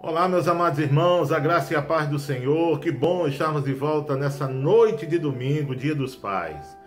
Olá, meus amados irmãos, a graça e a paz do Senhor. Que bom estarmos de volta nessa noite de domingo, Dia dos Pais.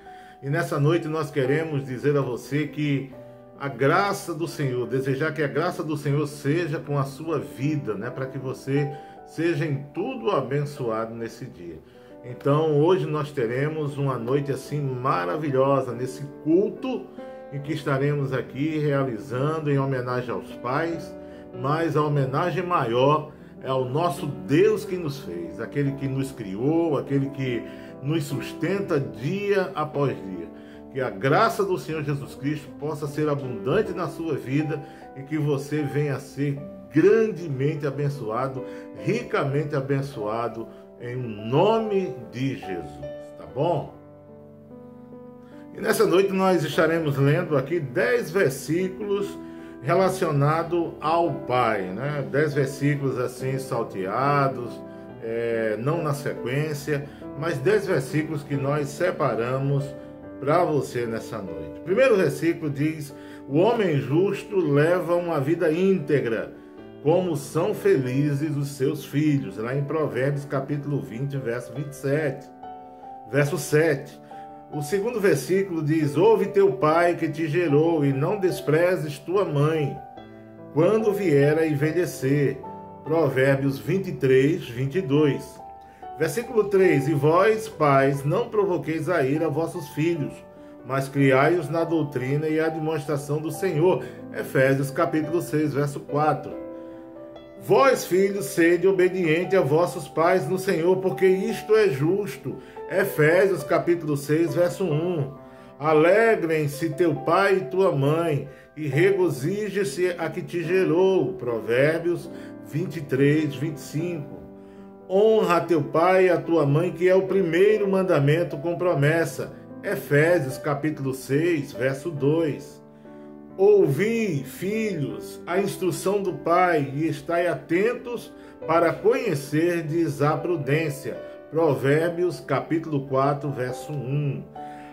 E nessa noite nós queremos dizer a você que a graça do Senhor, desejar que a graça do Senhor seja com a sua vida, para que você seja em tudo abençoado nesse dia. Então, hoje nós teremos uma noite assim maravilhosa, nesse culto em que estaremos aqui realizando em homenagem aos pais, mas a homenagem maior é ao nosso Deus que nos fez, aquele que nos criou, aquele que nos sustenta dia após dia. Que a graça do Senhor Jesus Cristo possa ser abundante na sua vida e que você venha a ser grandemente abençoado, ricamente abençoado, em nome de Jesus, tá bom? E nessa noite nós estaremos lendo aqui 10 versículos relacionado ao Pai, 10 versículos assim salteados, não na sequência, mas 10 versículos que nós separamos para você nessa noite. O primeiro versículo diz: o homem justo leva uma vida íntegra, como são felizes os seus filhos, lá em Provérbios capítulo 20, verso 27, verso 7. O segundo versículo diz: ouve teu pai que te gerou e não desprezes tua mãe, quando vier a envelhecer. Provérbios 23, 22. Versículo 3: e vós, pais, não provoqueis a ira a vossos filhos, mas criai-os na doutrina e admoestação do Senhor. Efésios capítulo 6, verso 4. Vós, filhos, sede obediente a vossos pais no Senhor, porque isto é justo. Efésios capítulo 6, verso 1. Alegrem-se teu pai e tua mãe, e regozije-se a que te gerou. Provérbios 23, 25. Honra teu pai e a tua mãe, que é o primeiro mandamento com promessa. Efésios capítulo 6, verso 2. Ouvi, filhos, a instrução do pai, e estai atentos para conhecerdes a prudência. Provérbios capítulo 4, verso 1.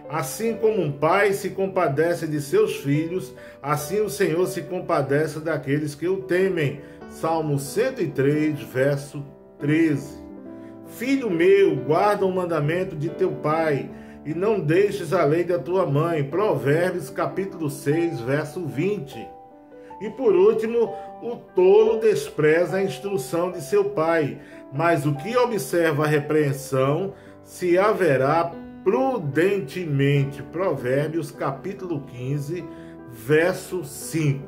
Assim como um pai se compadece de seus filhos, assim o Senhor se compadece daqueles que o temem. Salmo 103, verso 13. Filho meu, guarda o mandamento de teu pai, e não deixes a lei da tua mãe. Provérbios capítulo 6, verso 20. E por último, o tolo despreza a instrução de seu pai, mas o que observa a repreensão se haverá prudentemente. Provérbios capítulo 15, verso 5.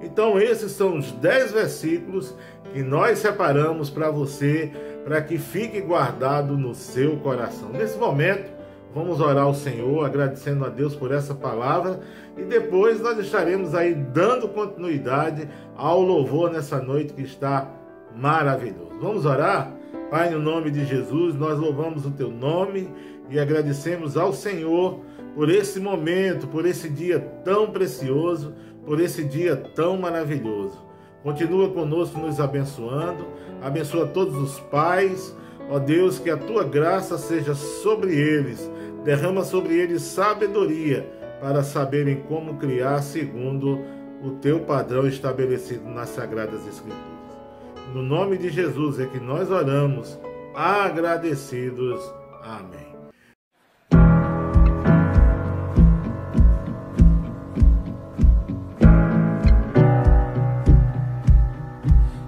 Então esses são os 10 versículos que nós separamos para você, para que fique guardado no seu coração. Nesse momento, vamos orar ao Senhor, agradecendo a Deus por essa palavra, e depois nós estaremos aí dando continuidade ao louvor nessa noite que está maravilhoso. Vamos orar? Pai, no nome de Jesus, nós louvamos o teu nome e agradecemos ao Senhor por esse momento, por esse dia tão precioso, por esse dia tão maravilhoso. Continua conosco nos abençoando, abençoa todos os pais, ó Deus, que a tua graça seja sobre eles, derrama sobre eles sabedoria para saberem como criar segundo o teu padrão estabelecido nas Sagradas Escrituras. No nome de Jesus é que nós oramos, agradecidos. Amém.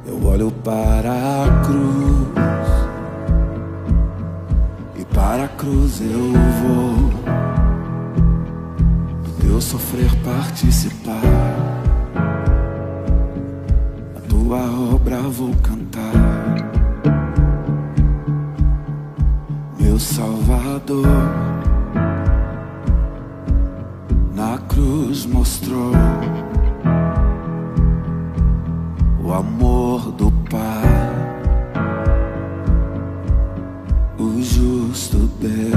Eu olho para a cruz, e para a cruz eu vou, do teu sofrer participar, a tua obra vou cantar. Meu Salvador na cruz mostrou o amor do Pai, o justo Deus.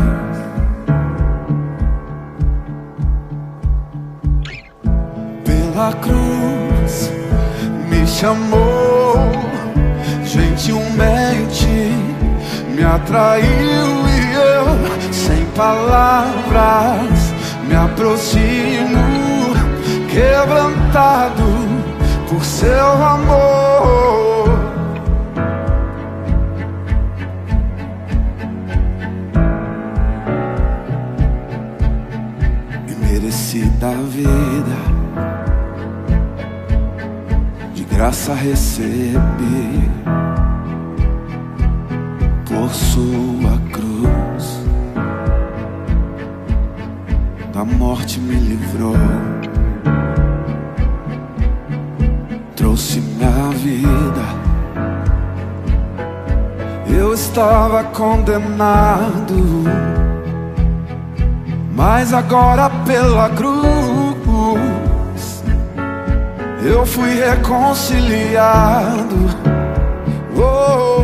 Pela cruz me chamou, gentilmente me atraiu, e eu, sem palavras, me aproximo, quebrantado por seu amor. da vida, de graça recebi, por sua cruz, da morte me livrou, trouxe-me a vida. Eu estava condenado, mas agora pela cruz eu fui reconciliado. Oh,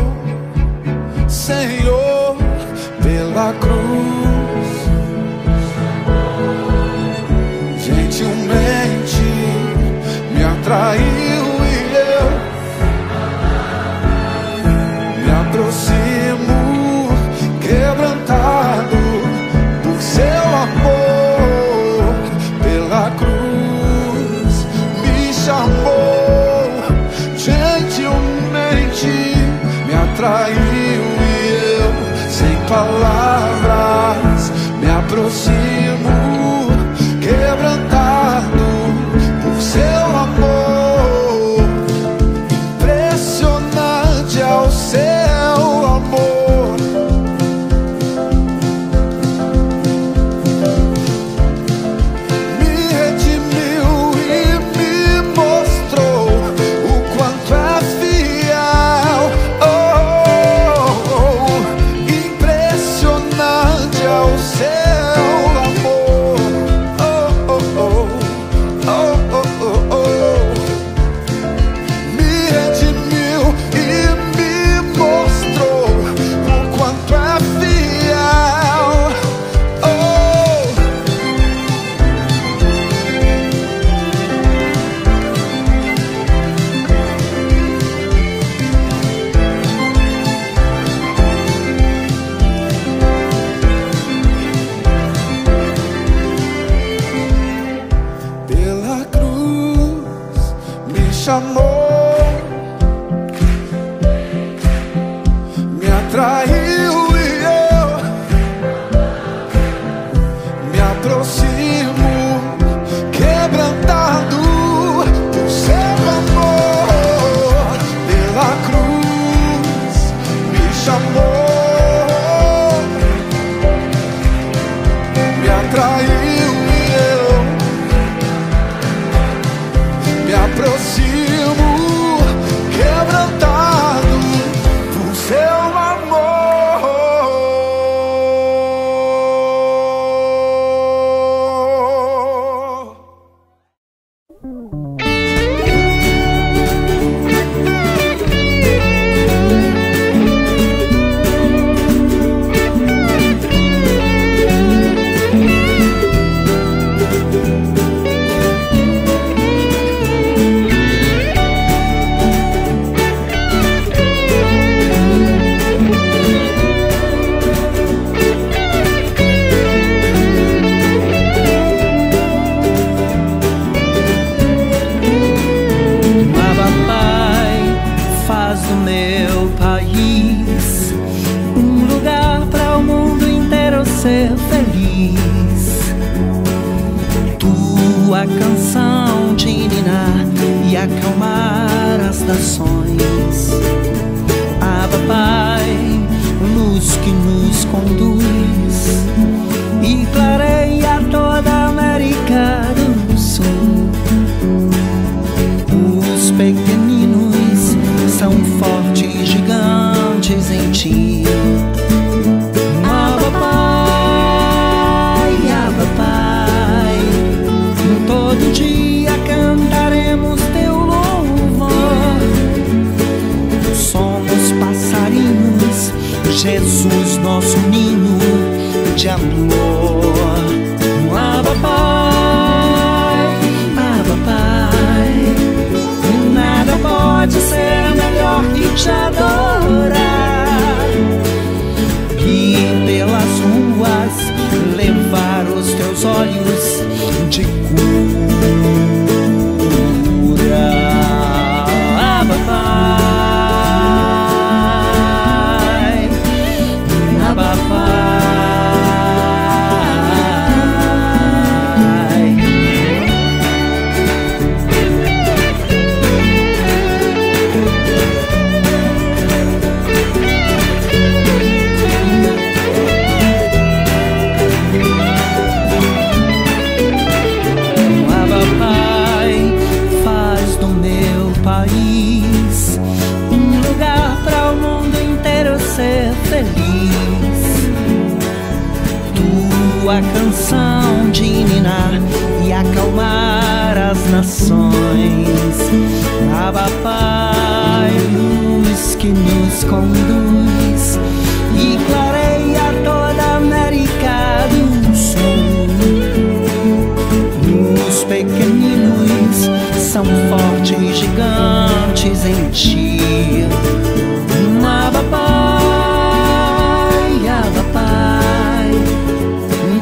Senhor, pela cruz, gentilmente me atraiu e eu me aproximo, quebrantado por seu amor. Pela cruz me chamou, gentilmente me atraiu e eu, sem palavras, me aproximo, quebrantado por seu amor. Impressionante é o seu amor. Me redimiu e me mostrou o quanto é fiel. Oh, oh, oh. Impressionante é o seu amor. Oh, oh, oh. Oh, oh, oh, oh. Me redimiu e me mostrou o quanto é fiel. Oh, pela cruz me chamou, me atraiu e eu me aproximo, quebrantado por seu amor. Pela cruz me chamou, me atraiu e eu me aproximo, quebrantado por seu amor. Abba, Pai, faz do meu país um lugar para o mundo inteiro ser feliz. Tua canção de ninar e acalmar as nações. Abba, Pai, luz que nos conduz e clareia toda a América do Sul. Os pequeninos são fortes gigantes em ti. Abba, Pai, todo dia cantaremos teu louvor. Somos passarinhos, Jesus nosso ninho de amor. Abba, Pai, nada pode ser melhor que te adorar e pelas ruas levar os teus olhos de cura. Abba, Pai, país, um lugar para o mundo inteiro ser feliz. Tua canção de ninar e acalmar as nações. Abba, Pai, luz que nos conduz e clareia toda a América do Sul. Os pequeninos são fortes gigantes em ti. Abba, Pai, Abba, Pai,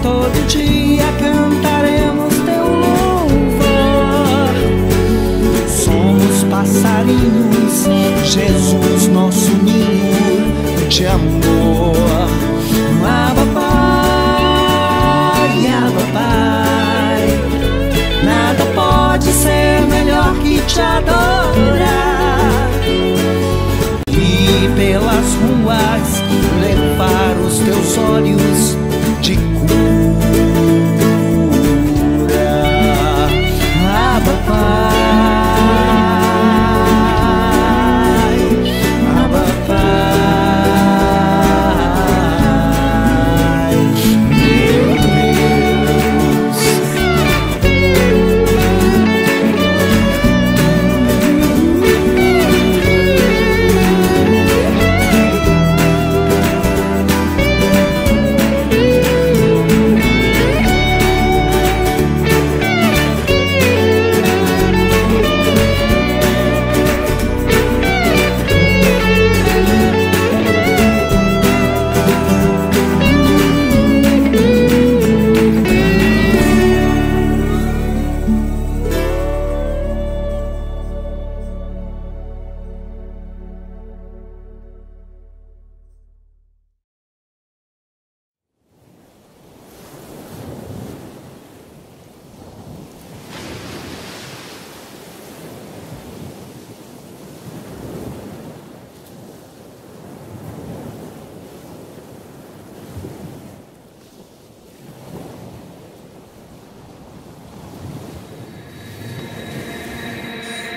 todo dia cantaremos teu louvor. Somos passarinhos, Jesus, nosso ninho de amor. Abba, Pai, Abba, Pai, nada pode ser melhor que te adorar e pelas ruas levar os teus olhos de cura. Abba, Pai, Abba, Pai, meu Deus.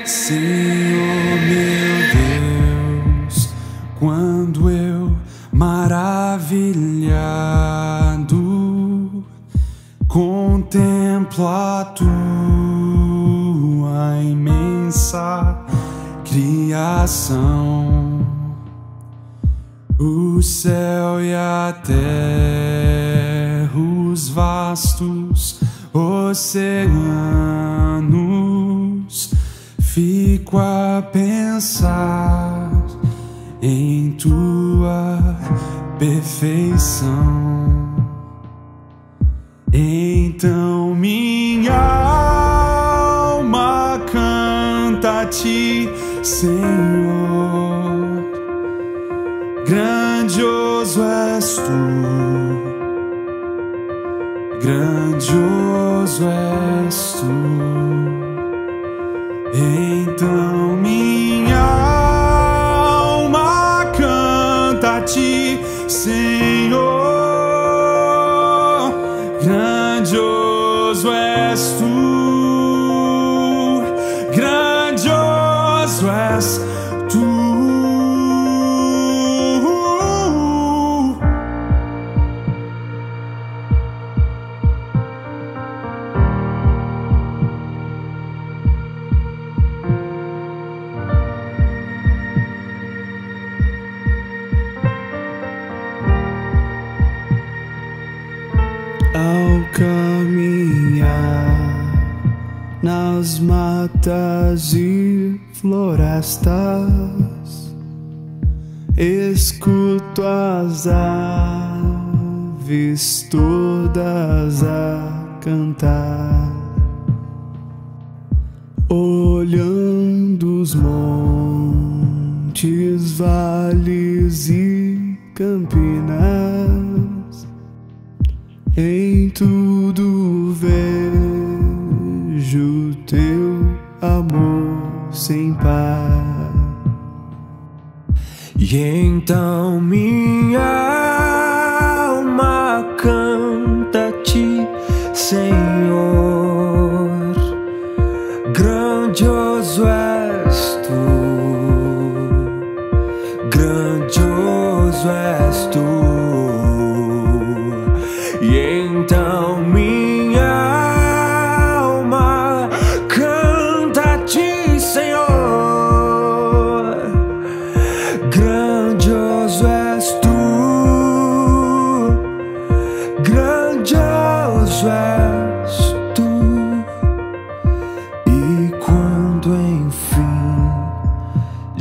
Senhor meu Deus, quando eu maravilhado contemplo a tua imensa criação, o céu e a terra, os vastos oceanos, fico a pensar em tua perfeição. Então minha alma canta a ti, Senhor. Grandioso és tu, grandioso és tu. Então minha alma canta a ti, Senhor. Grandioso és tu, grandioso és tu. Ao caminhar nas matas e florestas, escuto as aves todas a cantar, olhando os montes, vales e campinas. Em tudo vejo teu amor sem par. E então minha alma canta a ti, Senhor. Grandioso és tu,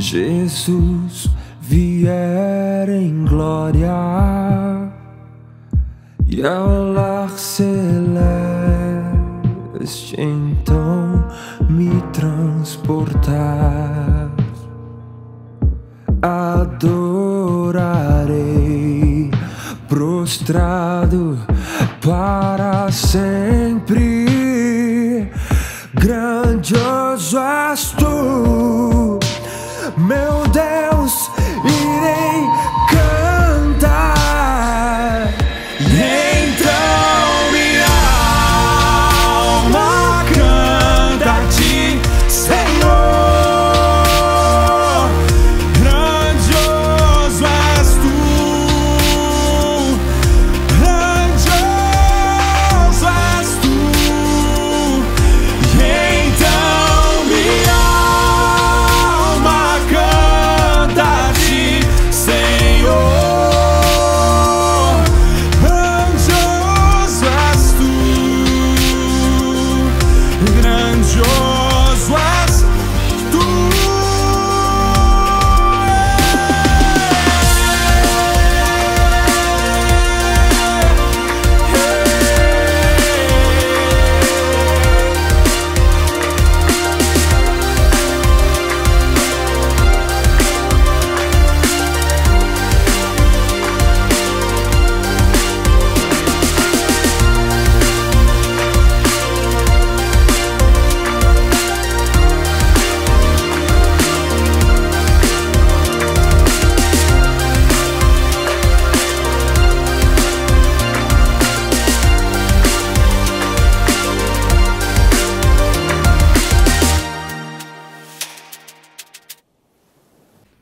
Jesus vier em glória e ao lar celeste então me transportar, adorarei prostrado para sempre. Grandioso és tu, meu Deus, irei cantar. Então minha alma canta a ti, Senhor. Grandioso és tu, grandioso és tu. E então minha alma canta a ti, Senhor. Grandioso és tu, grandioso és tu.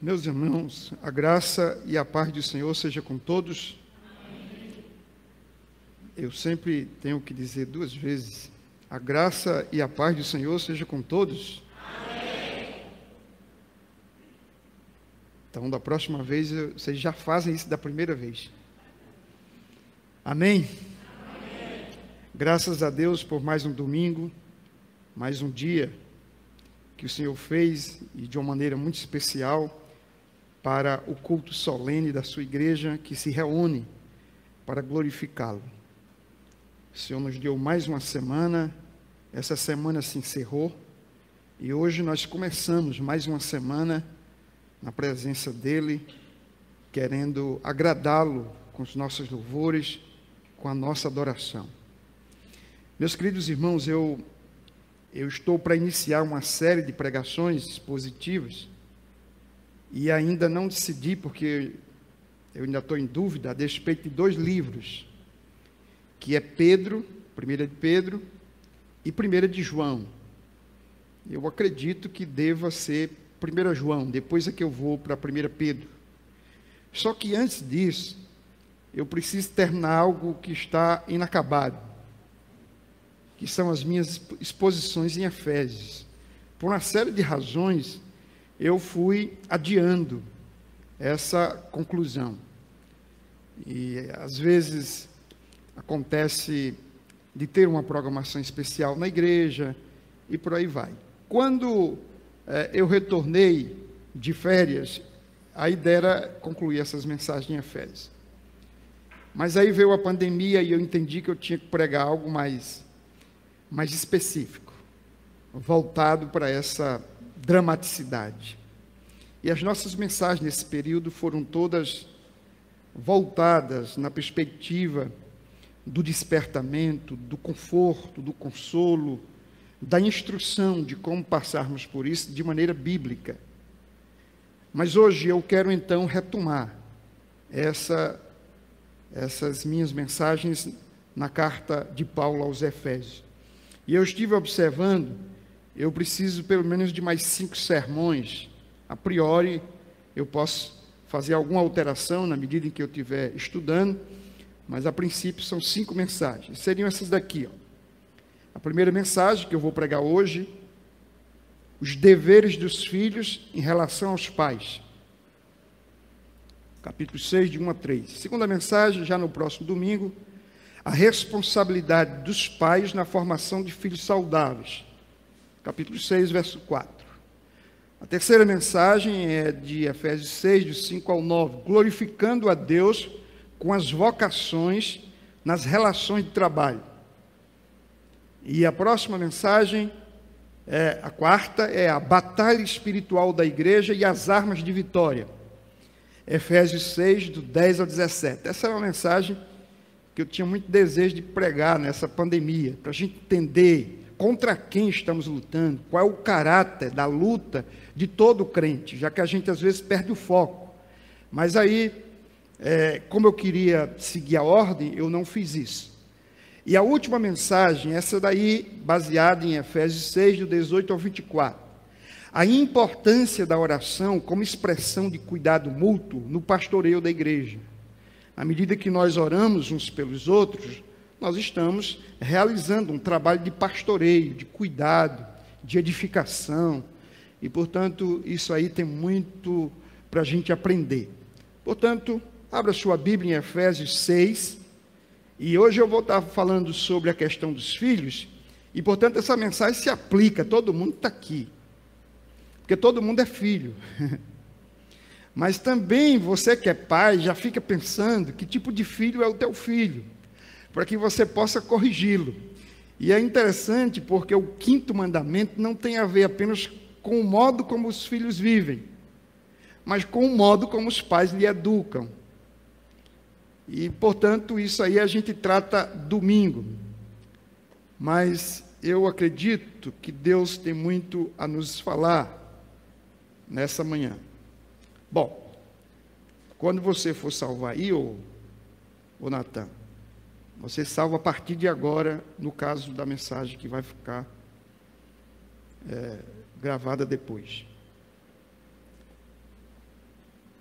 Meus irmãos, a graça e a paz do Senhor seja com todos. Eu sempre tenho que dizer duas vezes: a graça e a paz do Senhor seja com todos. Então, da próxima vez, vocês já fazem isso da primeira vez. Amém? Graças a Deus por mais um domingo, mais um dia que o Senhor fez, e de uma maneira muito especial, para o culto solene da sua igreja, que se reúne para glorificá-lo. O Senhor nos deu mais uma semana, essa semana se encerrou, e hoje nós começamos mais uma semana na presença dEle, querendo agradá-lo com os nossos louvores, com a nossa adoração. Meus queridos irmãos, eu estou para iniciar uma série de pregações positivas, e ainda não decidi, porque eu ainda estou em dúvida a respeito de dois livros, que é Pedro, 1 de Pedro e 1 de João. Eu acredito que deva ser 1 João, depois é que eu vou para 1 Pedro. Só que antes disso, eu preciso terminar algo que está inacabado, que são as minhas exposições em Efésios. Por uma série de razões, eu fui adiando essa conclusão. E às vezes acontece de ter uma programação especial na igreja e por aí vai. Quando eu retornei de férias, a ideia era concluir essas mensagens em Efésios. Mas aí veio a pandemia e eu entendi que eu tinha que pregar algo mais específico, voltado para essa dramaticidade. E as nossas mensagens nesse período foram todas voltadas na perspectiva do despertamento, do conforto, do consolo, da instrução de como passarmos por isso de maneira bíblica. Mas hoje eu quero então retomar essas minhas mensagens na carta de Paulo aos Efésios. E eu estive observando, eu preciso pelo menos de mais 5 sermões. A priori, eu posso fazer alguma alteração na medida em que eu estiver estudando, mas a princípio são 5 mensagens. Seriam essas daqui, ó. A primeira mensagem que eu vou pregar hoje: os deveres dos filhos em relação aos pais. Capítulo 6, de 1 a 3. Segunda mensagem, já no próximo domingo: a responsabilidade dos pais na formação de filhos saudáveis. Capítulo 6, verso 4. A terceira mensagem é de Efésios 6, do 5 ao 9, glorificando a Deus com as vocações nas relações de trabalho. E a próxima mensagem, a quarta, é a batalha espiritual da igreja e as armas de vitória. Efésios 6, do 10 ao 17. Essa é uma mensagem que eu tinha muito desejo de pregar nessa pandemia, para a gente entender contra quem estamos lutando, qual é o caráter da luta de todo crente, já que a gente às vezes perde o foco. Mas aí, como eu queria seguir a ordem, eu não fiz isso. E a última mensagem, essa daí, baseada em Efésios 6, do 18 ao 24. A importância da oração como expressão de cuidado mútuo no pastoreio da igreja. À medida que nós oramos uns pelos outros, nós estamos realizando um trabalho de pastoreio, de cuidado, de edificação. E, portanto, isso aí tem muito para a gente aprender. Portanto, abra sua Bíblia em Efésios 6. E hoje eu vou estar falando sobre a questão dos filhos. E, portanto, essa mensagem se aplica, todo mundo está aqui. Porque todo mundo é filho. Mas também você que é pai, já fica pensando que tipo de filho é o teu filho, para que você possa corrigi-lo. E é interessante porque o quinto mandamento não tem a ver apenas com o modo como os filhos vivem, mas com o modo como os pais lhe educam. E, portanto, isso aí a gente trata domingo. Mas eu acredito que Deus tem muito a nos falar nessa manhã. Bom, quando você for salvar aí, ô Natan, você salva a partir de agora, no caso da mensagem que vai ficar gravada depois.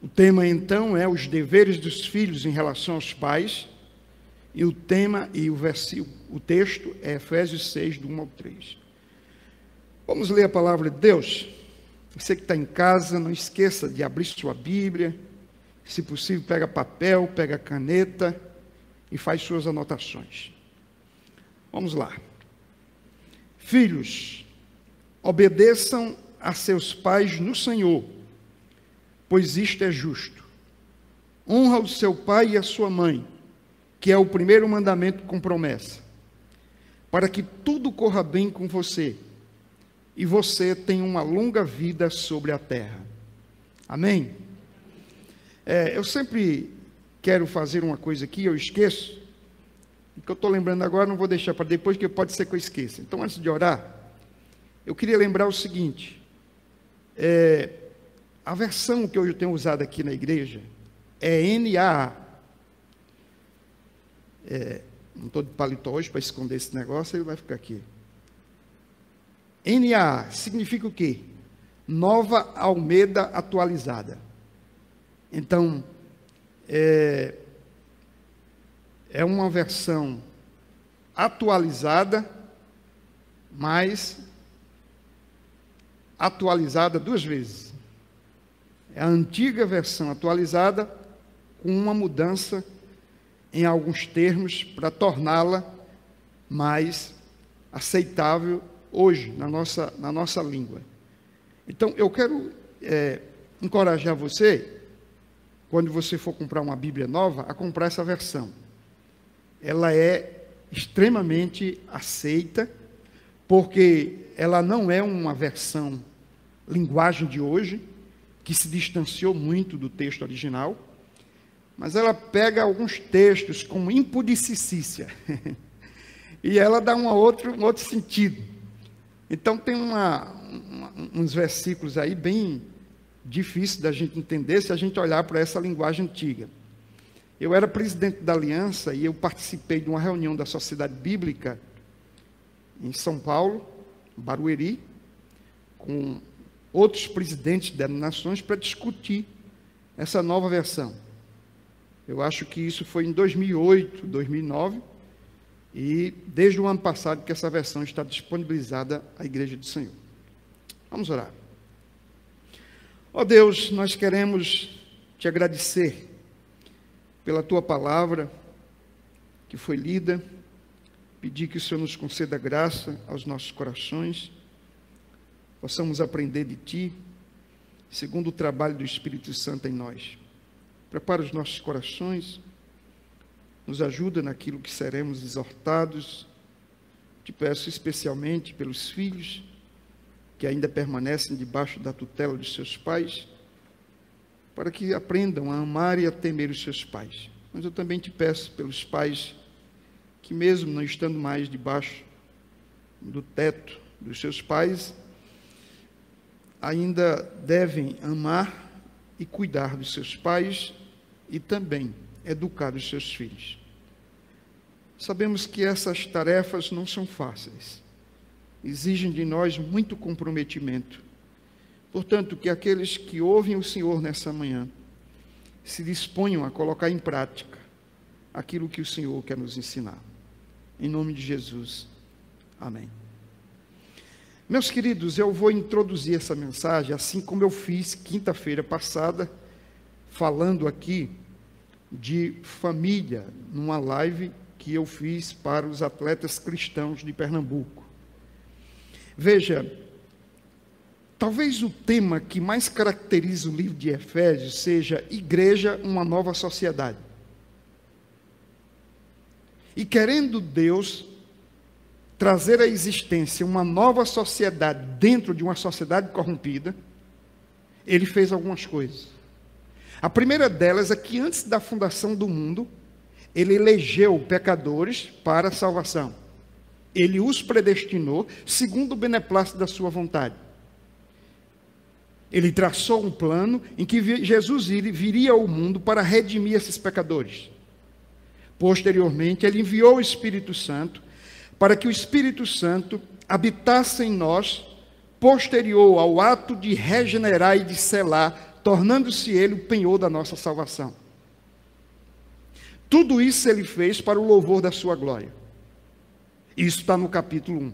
O tema, então, é os deveres dos filhos em relação aos pais, e o tema e o texto é Efésios 6, do 1 ao 3. Vamos ler a palavra de Deus? Você que está em casa, não esqueça de abrir sua Bíblia, se possível, pega papel, pega caneta e faz suas anotações. Vamos lá. Filhos, obedeçam a seus pais no Senhor, pois isto é justo. Honra o seu pai e a sua mãe, que é o primeiro mandamento com promessa, para que tudo corra bem com você e você tenha uma longa vida sobre a terra. Amém? Eu sempre quero fazer uma coisa aqui, eu esqueço, o que eu estou lembrando agora não vou deixar para depois, porque pode ser que eu esqueça. Então, antes de orar, eu queria lembrar o seguinte, a versão que eu tenho usado aqui na igreja é NAA. Não estou de paletó hoje para esconder esse negócio, ele vai ficar aqui. NAA significa o quê? Nova Almeida Atualizada. Então, é uma versão atualizada, mas atualizada duas vezes. É a antiga versão atualizada com uma mudança em alguns termos para torná-la mais aceitável hoje na nossa língua. Então, eu quero encorajar você, quando você for comprar uma Bíblia nova, a comprar essa versão. Ela é extremamente aceita, porque ela não é uma versão linguagem de hoje, que se distanciou muito do texto original, mas ela pega alguns textos como impudicícia, e ela dá um outro sentido. Então tem uns versículos aí bem difíceis da gente entender se a gente olhar para essa linguagem antiga. Eu era presidente da Aliança e eu participei de uma reunião da Sociedade Bíblica em São Paulo, Barueri, com outros presidentes de denominações para discutir essa nova versão. Eu acho que isso foi em 2008, 2009, e desde o ano passado que essa versão está disponibilizada à Igreja do Senhor. Vamos orar. Ó Deus, nós queremos te agradecer pela tua palavra que foi lida, pedir que o Senhor nos conceda graça aos nossos corações, possamos aprender de ti segundo o trabalho do Espírito Santo em nós. Prepara os nossos corações, nos ajuda naquilo que seremos exortados. Te peço especialmente pelos filhos que ainda permanecem debaixo da tutela dos seus pais, para que aprendam a amar e a temer os seus pais. Mas eu também te peço pelos pais que, mesmo não estando mais debaixo do teto dos seus pais, ainda devem amar e cuidar dos seus pais e também educar os seus filhos. Sabemos que essas tarefas não são fáceis, exigem de nós muito comprometimento. Portanto, que aqueles que ouvem o Senhor nessa manhã se disponham a colocar em prática aquilo que o Senhor quer nos ensinar. Em nome de Jesus. Amém. Meus queridos, eu vou introduzir essa mensagem assim como eu fiz quinta-feira passada, falando aqui de família, numa live que eu fiz para os atletas cristãos de Pernambuco. Veja, talvez o tema que mais caracteriza o livro de Efésios seja Igreja, uma nova sociedade. E querendo Deus trazer à existência uma nova sociedade dentro de uma sociedade corrompida, Ele fez algumas coisas. A primeira delas é que antes da fundação do mundo, Ele elegeu pecadores para a salvação. Ele os predestinou segundo o beneplácito da sua vontade. Ele traçou um plano em que Jesus viria ao mundo para redimir esses pecadores. Posteriormente, Ele enviou o Espírito Santo para que o Espírito Santo habitasse em nós, posterior ao ato de regenerar e de selar, tornando-se Ele o penhor da nossa salvação. Tudo isso Ele fez para o louvor da sua glória. Isso está no capítulo 1.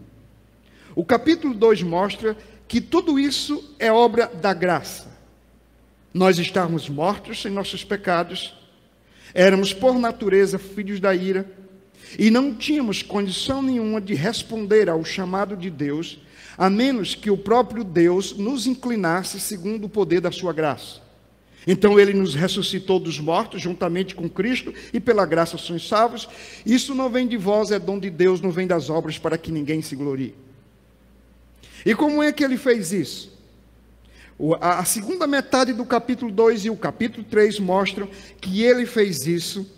O capítulo 2 mostra que tudo isso é obra da graça. Nós estávamos mortos em nossos pecados, éramos por natureza filhos da ira, e não tínhamos condição nenhuma de responder ao chamado de Deus, a menos que o próprio Deus nos inclinasse segundo o poder da sua graça. Então Ele nos ressuscitou dos mortos, juntamente com Cristo, e pela graça sois salvos. Isso não vem de vós, é dom de Deus, não vem das obras, para que ninguém se glorie. E como é que Ele fez isso? A segunda metade do capítulo 2 e o capítulo 3 mostram que Ele fez isso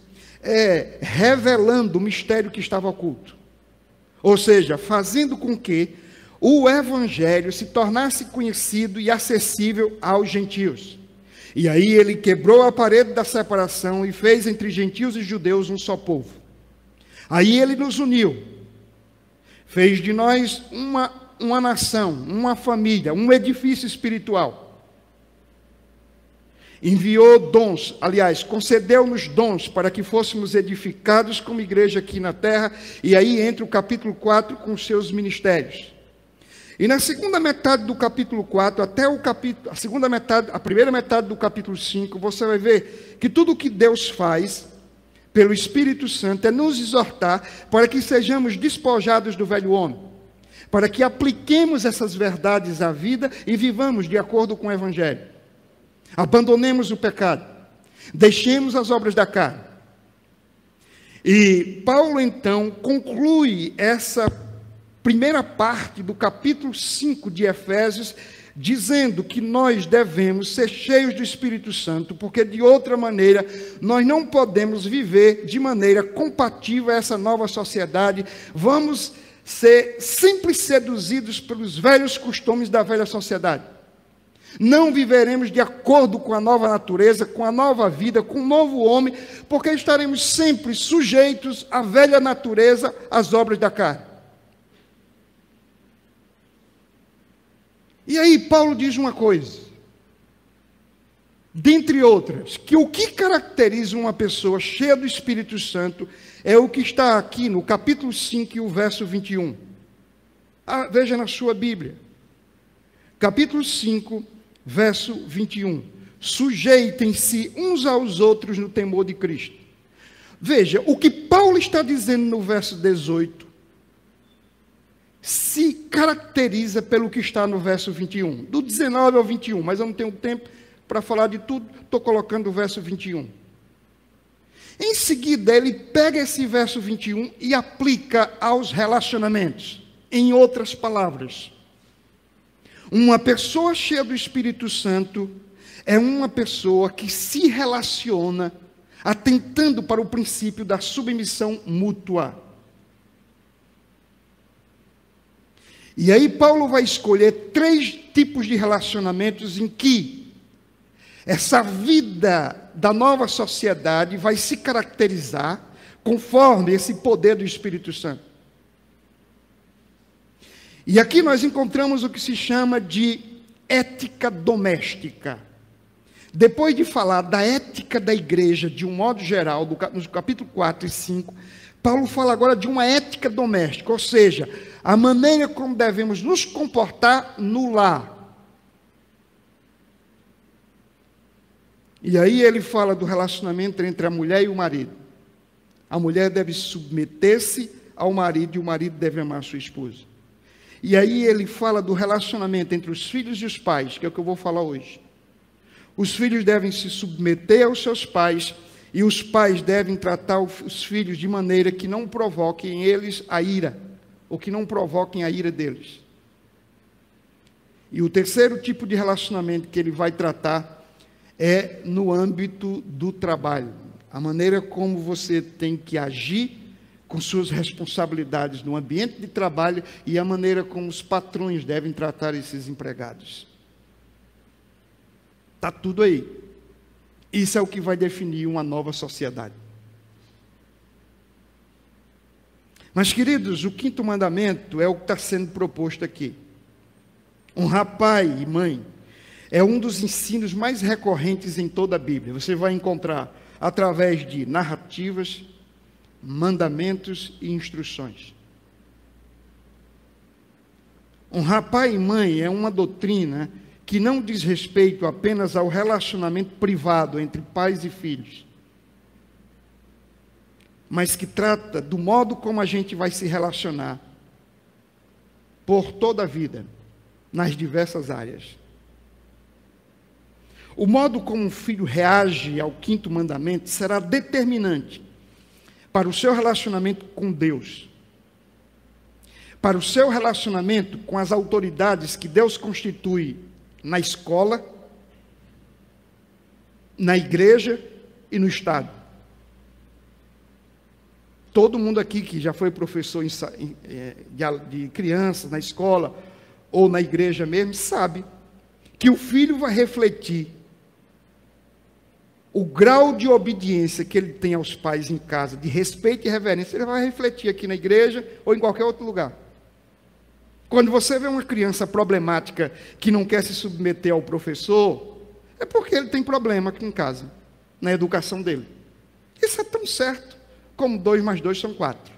revelando o mistério que estava oculto. Ou seja, fazendo com que o Evangelho se tornasse conhecido e acessível aos gentios. E aí Ele quebrou a parede da separação e fez entre gentios e judeus um só povo. Aí Ele nos uniu, fez de nós uma nação, uma família, um edifício espiritual. Enviou dons, aliás, concedeu-nos dons para que fôssemos edificados como igreja aqui na terra. E aí entra o capítulo 4 com os seus ministérios. E na segunda metade do capítulo 4, até a primeira metade do capítulo 5, você vai ver que tudo o que Deus faz pelo Espírito Santo é nos exortar para que sejamos despojados do velho homem, para que apliquemos essas verdades à vida e vivamos de acordo com o Evangelho. Abandonemos o pecado, deixemos as obras da carne. E Paulo então conclui essa primeira parte do capítulo 5 de Efésios, dizendo que nós devemos ser cheios do Espírito Santo, porque de outra maneira nós não podemos viver de maneira compatível a essa nova sociedade. Vamos ser sempre seduzidos pelos velhos costumes da velha sociedade. Não viveremos de acordo com a nova natureza, com a nova vida, com o novo homem, porque estaremos sempre sujeitos à velha natureza, às obras da carne. E aí Paulo diz uma coisa, dentre outras, que o que caracteriza uma pessoa cheia do Espírito Santo é o que está aqui no capítulo 5 e o verso 21. Veja na sua Bíblia. Capítulo 5, verso 21. Sujeitem-se uns aos outros no temor de Cristo. Veja, o que Paulo está dizendo no verso 18. Se caracteriza pelo que está no verso 21, do 19 ao 21, mas eu não tenho tempo para falar de tudo, estou colocando o verso 21. Em seguida, ele pega esse verso 21 e aplica aos relacionamentos. Em outras palavras, uma pessoa cheia do Espírito Santo é uma pessoa que se relaciona atentando para o princípio da submissão mútua. E aí Paulo vai escolher 3 tipos de relacionamentos em que essa vida da nova sociedade vai se caracterizar conforme esse poder do Espírito Santo. E aqui nós encontramos o que se chama de ética doméstica. Depois de falar da ética da igreja de um modo geral, no capítulo 4 e 5, Paulo fala agora de uma ética doméstica, ou seja, a maneira como devemos nos comportar no lar. E aí ele fala do relacionamento entre a mulher e o marido. A mulher deve submeter-se ao marido e o marido deve amar a sua esposa. E aí ele fala do relacionamento entre os filhos e os pais, que é o que eu vou falar hoje. Os filhos devem se submeter aos seus pais e os pais devem tratar os filhos de maneira que não provoquem eles a ira, ou que não provoquem a ira deles. E o terceiro tipo de relacionamento que ele vai tratar é no âmbito do trabalho. A maneira como você tem que agir com suas responsabilidades no ambiente de trabalho e a maneira como os patrões devem tratar esses empregados. Está tudo aí. Isso é o que vai definir uma nova sociedade. Mas, queridos, o 5º mandamento é o que está sendo proposto aqui. Honrar pai e mãe é um dos ensinos mais recorrentes em toda a Bíblia. Você vai encontrar através de narrativas, mandamentos e instruções. Honrar pai e mãe é uma doutrina que não diz respeito apenas ao relacionamento privado entre pais e filhos, mas que trata do modo como a gente vai se relacionar por toda a vida, nas diversas áreas. O modo como um filho reage ao 5º mandamento será determinante para o seu relacionamento com Deus, para o seu relacionamento com as autoridades que Deus constitui na escola, na igreja e no Estado. Todo mundo aqui que já foi professor de crianças na escola ou na igreja mesmo, sabe que o filho vai refletir o grau de obediência que ele tem aos pais em casa, de respeito e reverência, ele vai refletir aqui na igreja ou em qualquer outro lugar. Quando você vê uma criança problemática que não quer se submeter ao professor, é porque ele tem problema aqui em casa, na educação dele. Isso é tão certo como 2 mais 2 são 4.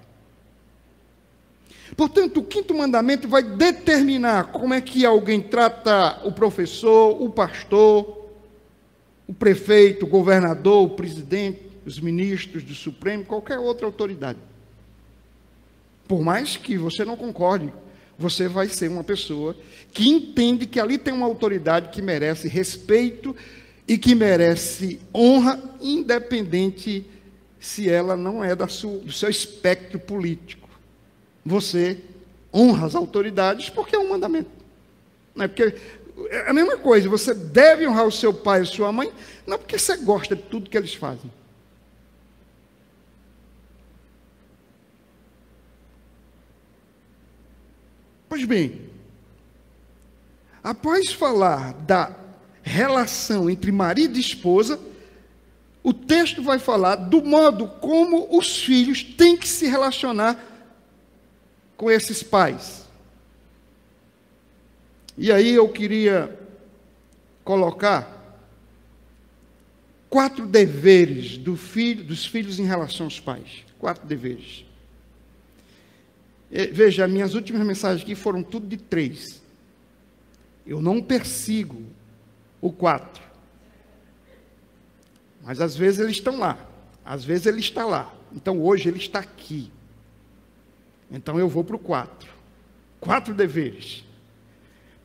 Portanto, o 5º mandamento vai determinar como é que alguém trata o professor, o pastor, o prefeito, o governador, o presidente, os ministros do Supremo, qualquer outra autoridade. Por mais que você não concorde, você vai ser uma pessoa que entende que ali tem uma autoridade que merece respeito e que merece honra, independente se ela não é do seu espectro político. Você honra as autoridades porque é um mandamento. Não é porque é a mesma coisa, você deve honrar o seu pai e a sua mãe, não porque você gosta de tudo que eles fazem. Pois bem, após falar da relação entre marido e esposa, o texto vai falar do modo como os filhos têm que se relacionar com esses pais. E aí eu queria colocar 4 deveres dos filhos em relação aos pais. 4 deveres. Veja, minhas últimas mensagens aqui foram tudo de 3. Eu não persigo o 4. Mas às vezes eles estão lá. Às vezes ele está lá. Então hoje ele está aqui. Então eu vou para o 4. 4 deveres.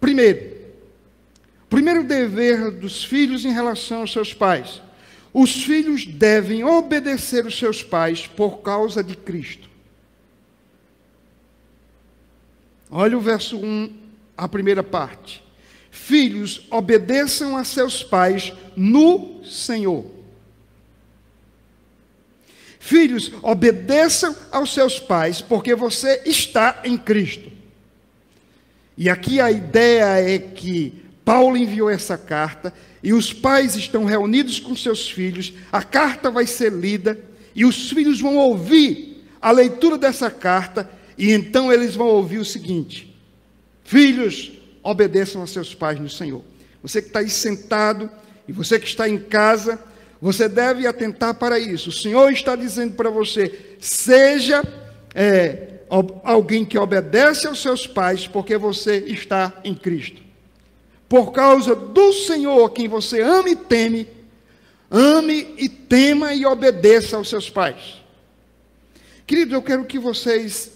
Primeiro dever dos filhos em relação aos seus pais. Os filhos devem obedecer os seus pais por causa de Cristo. Olha o verso 1, a primeira parte. Filhos, obedeçam a seus pais no Senhor. Filhos, obedeçam aos seus pais, porque você está em Cristo. E aqui a ideia é que Paulo enviou essa carta, e os pais estão reunidos com seus filhos, a carta vai ser lida, e os filhos vão ouvir a leitura dessa carta, e então eles vão ouvir o seguinte: filhos, obedeçam a seus pais no Senhor. Você que está aí sentado, e você que está em casa, você deve atentar para isso. O Senhor está dizendo para você: seja alguém que obedece aos seus pais, porque você está em Cristo. Por causa do Senhor, a quem você ama e teme, ame e tema e obedeça aos seus pais. Queridos, eu quero que vocês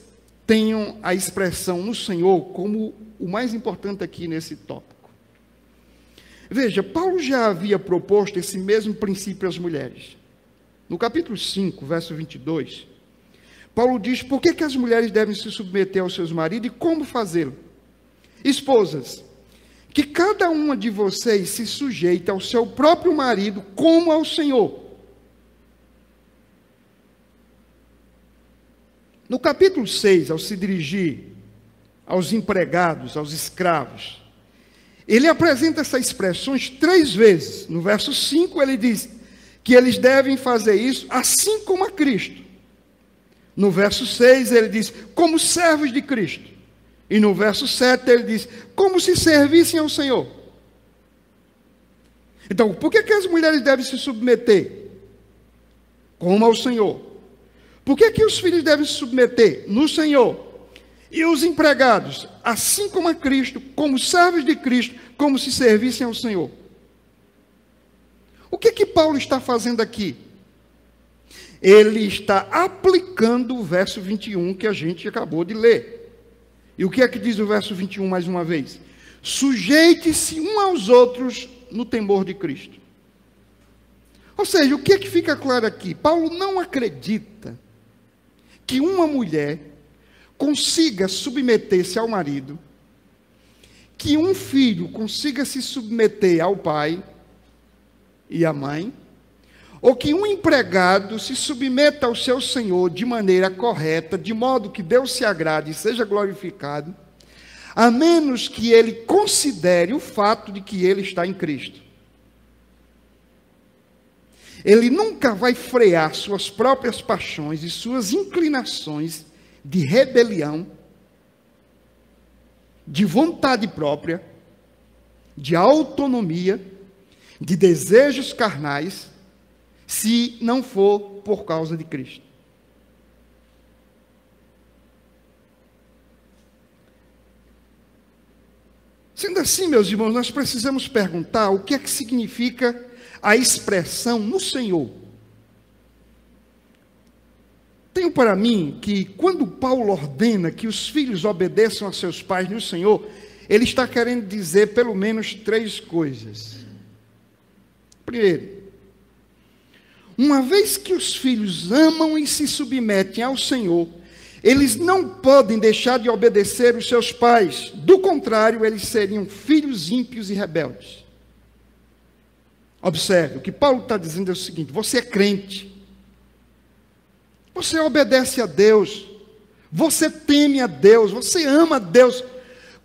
tenham a expressão no Senhor como o mais importante aqui nesse tópico. Veja, Paulo já havia proposto esse mesmo princípio às mulheres. No capítulo 5, verso 22, Paulo diz por que as mulheres devem se submeter aos seus maridos e como fazê-lo. Esposas, que cada uma de vocês se sujeite ao seu próprio marido como ao Senhor. No capítulo 6, ao se dirigir aos empregados, aos escravos, ele apresenta essas expressões 3 vezes. No verso 5 ele diz que eles devem fazer isso assim como a Cristo. No verso 6 ele diz, como servos de Cristo. E no verso 7 ele diz, como se servissem ao Senhor. Então, por que as mulheres devem se submeter? Como ao Senhor. Por que os filhos devem se submeter? No Senhor. E os empregados, assim como a Cristo, como servos de Cristo, como se servissem ao Senhor. O que Paulo está fazendo aqui? Ele está aplicando o verso 21 que a gente acabou de ler. E o que é que diz o verso 21 mais uma vez? Sujeite-se um aos outros no temor de Cristo. Ou seja, o que é que fica claro aqui? Paulo não acredita que uma mulher consiga submeter-se ao marido, que um filho consiga se submeter ao pai e à mãe, ou que um empregado se submeta ao seu senhor de maneira correta, de modo que Deus se agrade e seja glorificado, a menos que ele considere o fato de que ele está em Cristo. Ele nunca vai frear suas próprias paixões e suas inclinações de rebelião, de vontade própria, de autonomia, de desejos carnais, se não for por causa de Cristo. Sendo assim, meus irmãos, nós precisamos perguntar o que é que significa a expressão no Senhor. Tenho para mim que quando Paulo ordena que os filhos obedeçam a seus pais no Senhor, ele está querendo dizer pelo menos 3 coisas. Primeiro, uma vez que os filhos amam e se submetem ao Senhor, eles não podem deixar de obedecer os seus pais. Do contrário, eles seriam filhos ímpios e rebeldes. Observe, o que Paulo está dizendo é o seguinte: você é crente, você obedece a Deus, você teme a Deus, você ama a Deus.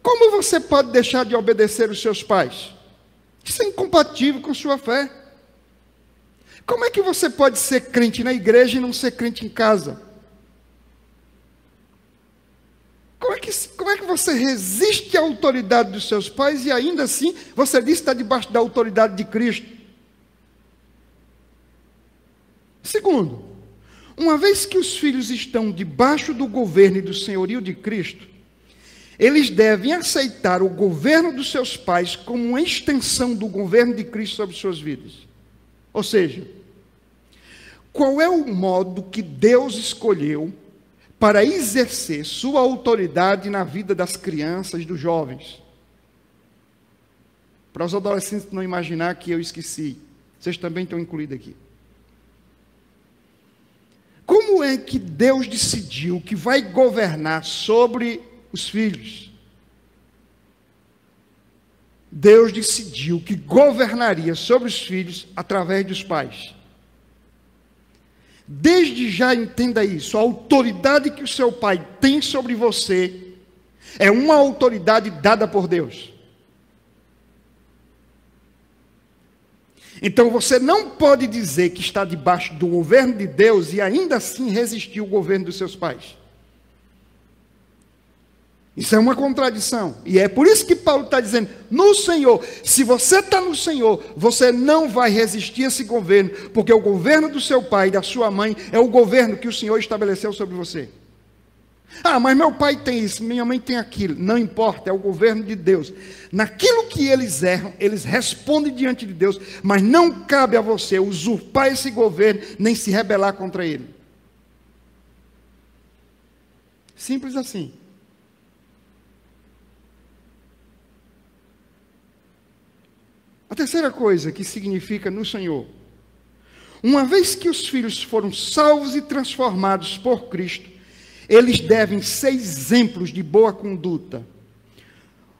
Como você pode deixar de obedecer os seus pais? Isso é incompatível com sua fé. Como é que você pode ser crente na igreja e não ser crente em casa? Como é que você resiste à autoridade dos seus pais e ainda assim você diz que está debaixo da autoridade de Cristo? Segundo, uma vez que os filhos estão debaixo do governo e do senhorio de Cristo, eles devem aceitar o governo dos seus pais como uma extensão do governo de Cristo sobre suas vidas. Ou seja, qual é o modo que Deus escolheu para exercer sua autoridade na vida das crianças e dos jovens. Para os adolescentes não imaginar que eu esqueci, vocês também estão incluídos aqui. Como é que Deus decidiu que vai governar sobre os filhos? Deus decidiu que governaria sobre os filhos através dos pais. Desde já entenda isso, a autoridade que o seu pai tem sobre você é uma autoridade dada por Deus. Então você não pode dizer que está debaixo do governo de Deus e ainda assim resistir ao governo dos seus pais. Isso é uma contradição. E é por isso que Paulo está dizendo, no Senhor, se você está no Senhor, você não vai resistir a esse governo, porque o governo do seu pai e da sua mãe é o governo que o Senhor estabeleceu sobre você. Ah, mas meu pai tem isso, minha mãe tem aquilo. Não importa, é o governo de Deus. Naquilo que eles erram, eles respondem diante de Deus, mas não cabe a você usurpar esse governo, nem se rebelar contra ele. Simples assim. A terceira coisa que significa no Senhor, uma vez que os filhos foram salvos e transformados por Cristo, eles devem ser exemplos de boa conduta,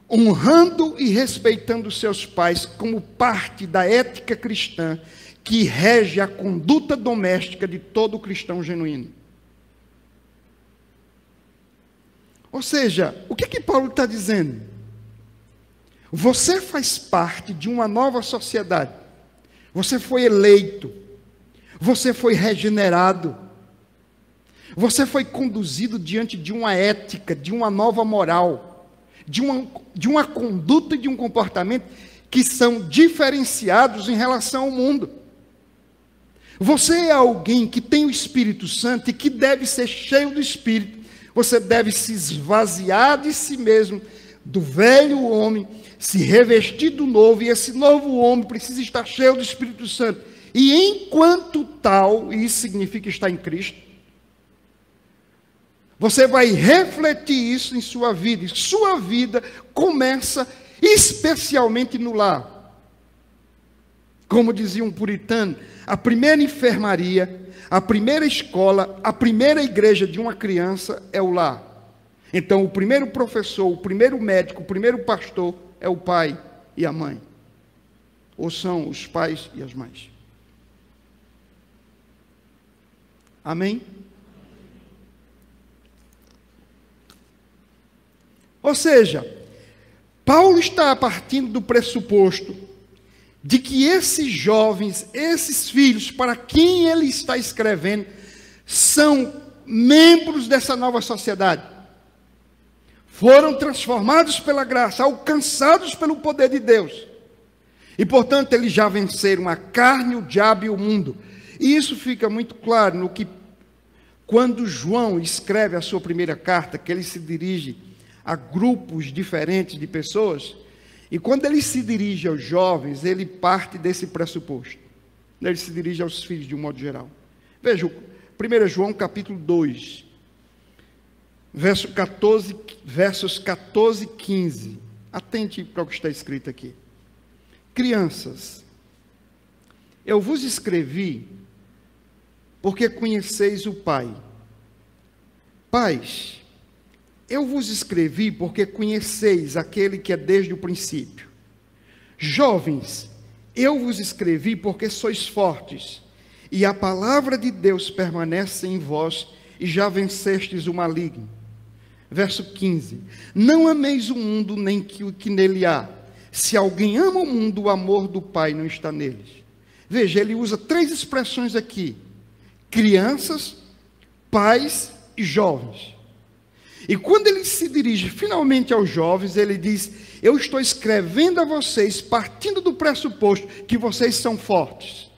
honrando e respeitando seus pais como parte da ética cristã que rege a conduta doméstica de todo cristão genuíno. Ou seja, o que Paulo está dizendo? Você faz parte de uma nova sociedade. Você foi eleito. Você foi regenerado. Você foi conduzido diante de uma ética, de uma nova moral, de uma conduta e de um comportamento que são diferenciados em relação ao mundo. Você é alguém que tem o Espírito Santo e que deve ser cheio do Espírito. Você deve se esvaziar de si mesmo, do velho homem, se revestir do novo, e esse novo homem precisa estar cheio do Espírito Santo. E enquanto tal, isso significa estar em Cristo, você vai refletir isso em sua vida. E sua vida começa especialmente no lar. Como dizia um puritano, a primeira enfermaria, a primeira escola, a primeira igreja de uma criança é o lar. Então, o primeiro professor, o primeiro médico, o primeiro pastor é o pai e a mãe. Ou são os pais e as mães. Amém? Ou seja, Paulo está partindo do pressuposto de que esses jovens, esses filhos, para quem ele está escrevendo, são membros dessa nova sociedade. Foram transformados pela graça, alcançados pelo poder de Deus. E, portanto, eles já venceram a carne, o diabo e o mundo. E isso fica muito claro no que, quando João escreve a sua primeira carta, que ele se dirige a grupos diferentes de pessoas, e quando ele se dirige aos jovens, ele parte desse pressuposto. Ele se dirige aos filhos de um modo geral. Veja, 1 João capítulo 2, versos 14 e 15. Atente para o que está escrito aqui. Crianças, eu vos escrevi porque conheceis o Pai. Pais, eu vos escrevi porque conheceis aquele que é desde o princípio. Jovens, eu vos escrevi porque sois fortes, e a palavra de Deus permanece em vós, e já vencestes o maligno. Verso 15. Não ameis o mundo, nem o que nele há. Se alguém ama o mundo, o amor do Pai não está neles. Veja, ele usa 3 expressões aqui: crianças, pais e jovens. E quando ele se dirige finalmente aos jovens, ele diz: eu estou escrevendo a vocês, partindo do pressuposto que vocês são fortes.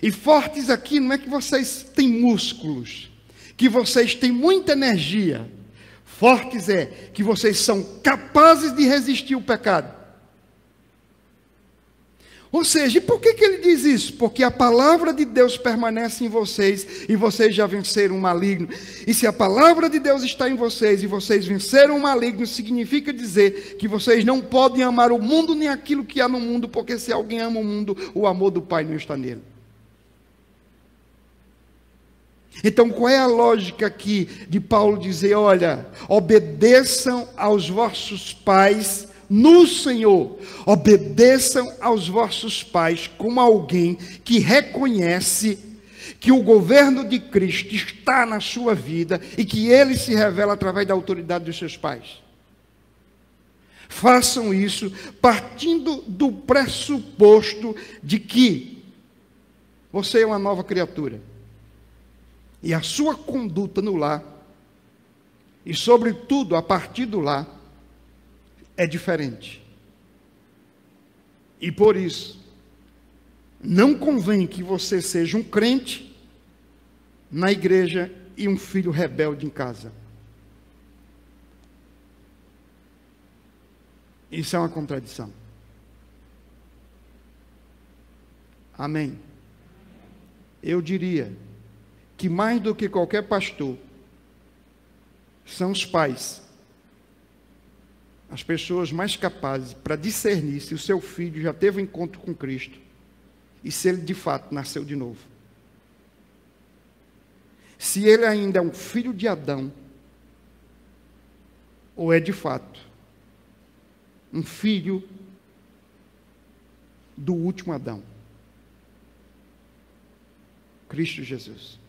E fortes aqui não é que vocês têm músculos, que vocês têm muita energia. Fortes é que vocês são capazes de resistir ao pecado. Ou seja, e por que ele diz isso? Porque a palavra de Deus permanece em vocês e vocês já venceram o maligno. E se a palavra de Deus está em vocês e vocês venceram o maligno, significa dizer que vocês não podem amar o mundo nem aquilo que há no mundo, porque se alguém ama o mundo, o amor do Pai não está nele. Então, qual é a lógica aqui de Paulo dizer, olha, obedeçam aos vossos pais no Senhor, obedeçam aos vossos pais como alguém que reconhece que o governo de Cristo está na sua vida e que ele se revela através da autoridade dos seus pais. Façam isso partindo do pressuposto de que você é uma nova criatura. E a sua conduta no lar, e sobretudo a partir do lar, é diferente. E por isso, não convém que você seja um crente na igreja e um filho rebelde em casa. Isso é uma contradição. Amém. Eu diria que mais do que qualquer pastor, são os pais, as pessoas mais capazes para discernir se o seu filho já teve um encontro com Cristo e se ele de fato nasceu de novo. Se ele ainda é um filho de Adão, ou é de fato um filho do último Adão, Cristo Jesus.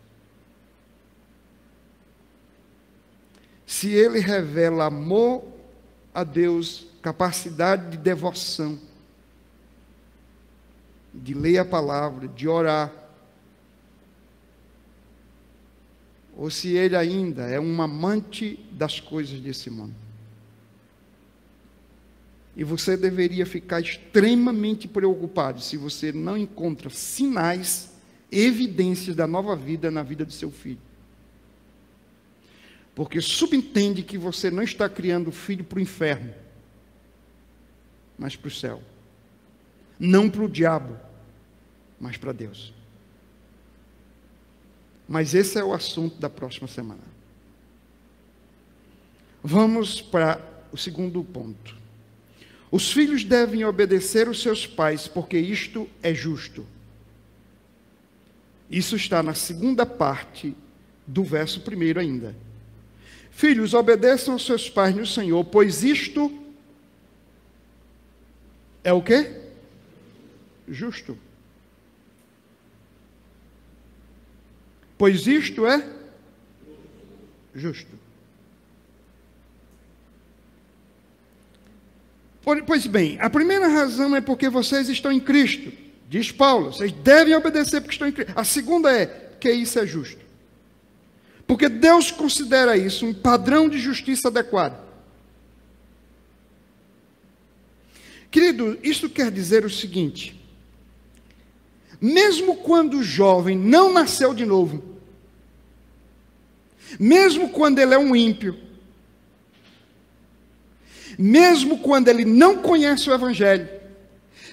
Se ele revela amor a Deus, capacidade de devoção, de ler a palavra, de orar, ou se ele ainda é um amante das coisas desse mundo. E você deveria ficar extremamente preocupado se você não encontra sinais, evidências da nova vida na vida do seu filho. Porque subentende que você não está criando filho para o inferno, mas para o céu. Não para o diabo, mas para Deus. Mas esse é o assunto da próxima semana. Vamos para o segundo ponto. Os filhos devem obedecer os seus pais, porque isto é justo. Isso está na segunda parte do verso 1 ainda. Filhos, obedeçam aos seus pais no Senhor, pois isto é o quê? Justo. Pois isto é justo. Pois bem, a primeira razão é porque vocês estão em Cristo. Diz Paulo, vocês devem obedecer porque estão em Cristo. A segunda é que isso é justo. Porque Deus considera isso um padrão de justiça adequado. Querido, isso quer dizer o seguinte: mesmo quando o jovem não nasceu de novo, mesmo quando ele é um ímpio, mesmo quando ele não conhece o Evangelho,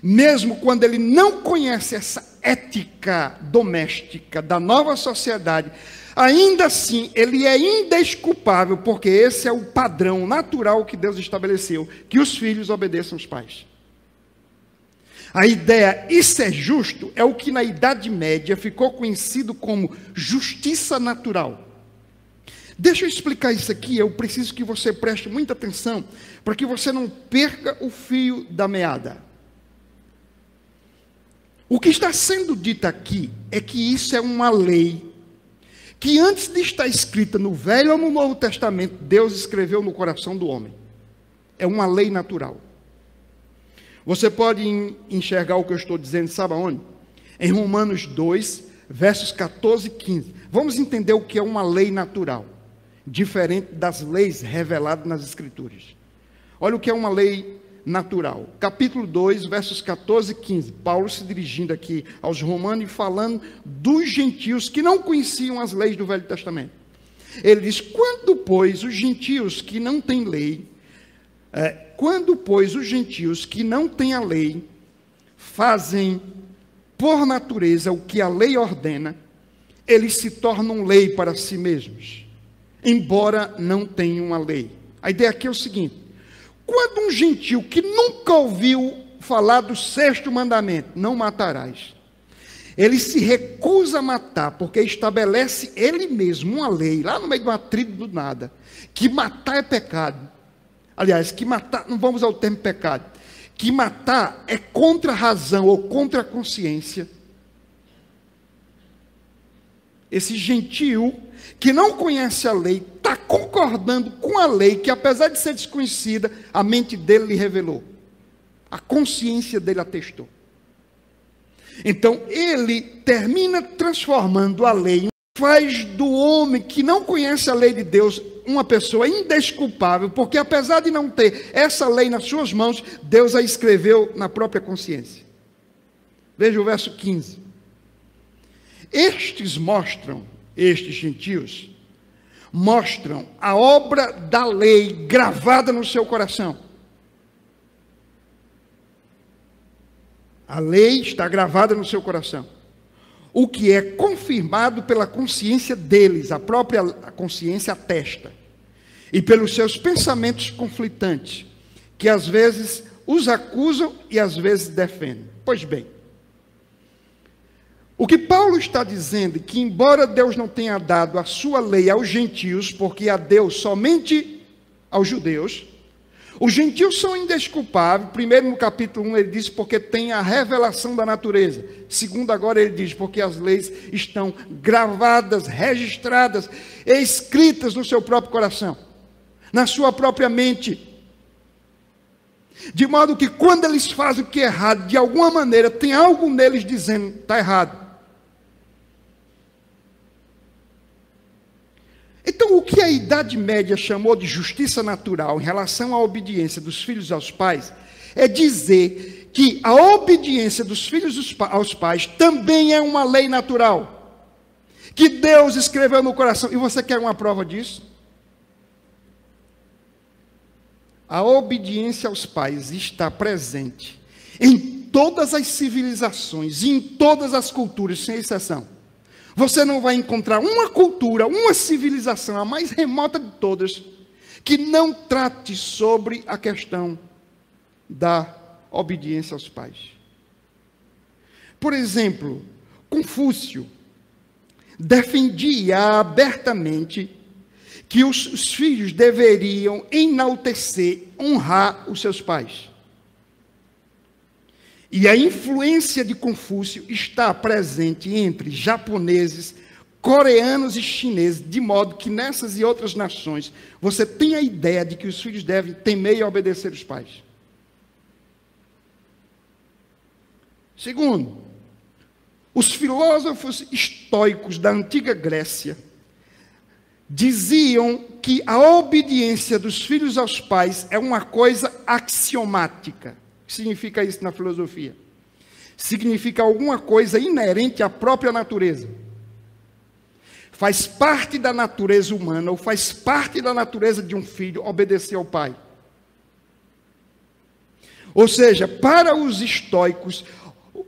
mesmo quando ele não conhece essa ética doméstica da nova sociedade, ainda assim, ele é indesculpável, porque esse é o padrão natural que Deus estabeleceu, que os filhos obedeçam aos pais. A ideia, isso é justo, é o que na Idade Média ficou conhecido como justiça natural. Deixa eu explicar isso aqui, eu preciso que você preste muita atenção, para que você não perca o fio da meada. O que está sendo dito aqui é que isso é uma lei que antes de estar escrita no Velho ou no Novo Testamento, Deus escreveu no coração do homem. É uma lei natural. Você pode enxergar o que eu estou dizendo, sabe aonde? Em Romanos 2, versos 14 e 15. Vamos entender o que é uma lei natural, diferente das leis reveladas nas Escrituras. Olha o que é uma lei natural. Capítulo 2, versos 14 e 15. Paulo se dirigindo aqui aos romanos e falando dos gentios que não conheciam as leis do Velho Testamento. Ele diz: quando, pois, os gentios que não têm lei, a lei, fazem por natureza o que a lei ordena, eles se tornam lei para si mesmos, embora não tenham a lei. A ideia aqui é o seguinte: quando um gentio que nunca ouviu falar do sexto mandamento, não matarás, ele se recusa a matar, porque estabelece ele mesmo uma lei, lá no meio de uma tribo do nada, que matar é pecado. Aliás, que matar, não vamos ao termo pecado, que matar é contra a razão ou contra a consciência. Esse gentio que não conhece a lei está concordando com a lei que, apesar de ser desconhecida, a mente dele lhe revelou, a consciência dele atestou. Então ele termina transformando a lei, faz do homem que não conhece a lei de Deus uma pessoa indesculpável, porque apesar de não ter essa lei nas suas mãos, Deus a escreveu na própria consciência. Veja o verso 15. Estes gentios, mostram a obra da lei gravada no seu coração. A lei está gravada no seu coração, o que é confirmado pela consciência deles, a própria consciência atesta, e pelos seus pensamentos conflitantes, que às vezes os acusam e às vezes defendem. Pois bem, o que Paulo está dizendo é que, embora Deus não tenha dado a sua lei aos gentios, porque a deu somente aos judeus, os gentios são indesculpáveis. Primeiro, no capítulo 1, ele diz porque tem a revelação da natureza. Segundo, agora ele diz porque as leis estão gravadas, registradas, escritas no seu próprio coração, na sua própria mente. De modo que quando eles fazem o que é errado, de alguma maneira, tem algo neles dizendo, está errado. Então, o que a Idade Média chamou de justiça natural em relação à obediência dos filhos aos pais, é dizer que a obediência dos filhos aos pais também é uma lei natural, que Deus escreveu no coração. E você quer uma prova disso? A obediência aos pais está presente em todas as civilizações, em todas as culturas, sem exceção. Você não vai encontrar uma cultura, uma civilização, a mais remota de todas, que não trate sobre a questão da obediência aos pais. Por exemplo, Confúcio defendia abertamente que os filhos deveriam enaltecer, honrar os seus pais. E a influência de Confúcio está presente entre japoneses, coreanos e chineses, de modo que nessas e outras nações você tem a ideia de que os filhos devem temer e obedecer os pais. Segundo, os filósofos estoicos da antiga Grécia diziam que a obediência dos filhos aos pais é uma coisa axiomática. O que significa isso na filosofia? Significa alguma coisa inerente à própria natureza. Faz parte da natureza humana, ou faz parte da natureza de um filho, obedecer ao pai. Ou seja, para os estoicos,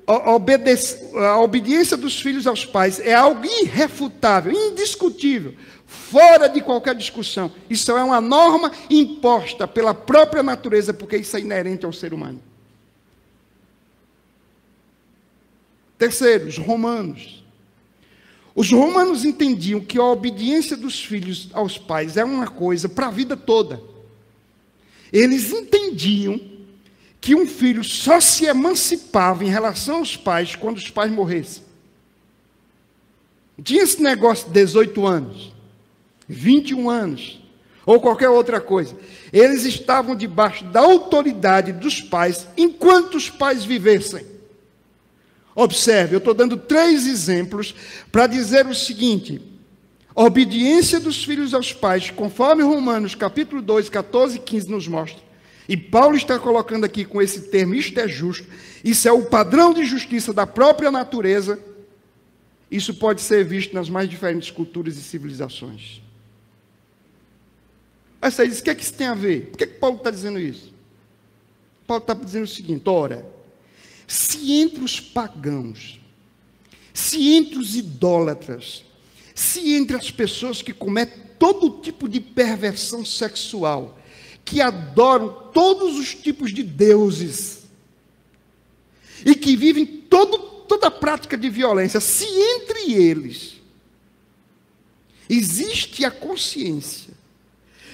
a obediência dos filhos aos pais é algo irrefutável, indiscutível, fora de qualquer discussão. Isso é uma norma imposta pela própria natureza, porque isso é inerente ao ser humano. Terceiro, os romanos. Os romanos entendiam que a obediência dos filhos aos pais é uma coisa para a vida toda. Eles entendiam que um filho só se emancipava em relação aos pais quando os pais morressem. Tinha esse negócio de 18 anos, 21 anos, ou qualquer outra coisa. Eles estavam debaixo da autoridade dos pais enquanto os pais vivessem. Observe, eu estou dando 3 exemplos para dizer o seguinte: a obediência dos filhos aos pais, conforme Romanos capítulo 2, 14 e 15 nos mostra, e Paulo está colocando aqui com esse termo, isto é justo, isso é o padrão de justiça da própria natureza. Isso pode ser visto nas mais diferentes culturas e civilizações. Aí você diz, o que é que isso tem a ver? Por que Paulo está dizendo isso? Paulo está dizendo o seguinte: ora, Se entre os pagãos, se entre os idólatras, se entre as pessoas que cometem todo tipo de perversão sexual, que adoram todos os tipos de deuses, e que vivem toda a prática de violência, se entre eles existe a consciência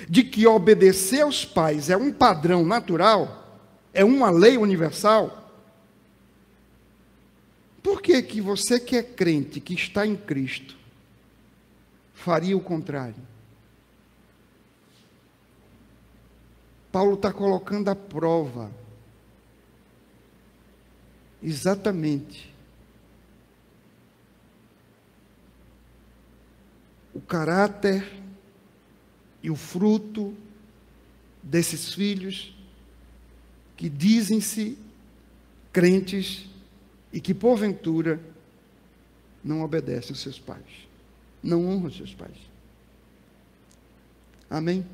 de que obedecer aos pais é um padrão natural, é uma lei universal, por que que você que é crente, que está em Cristo, faria o contrário? Paulo está colocando à prova exatamente o caráter e o fruto desses filhos que dizem-se crentes e que porventura não obedecem aos seus pais, não honram os seus pais. Amém?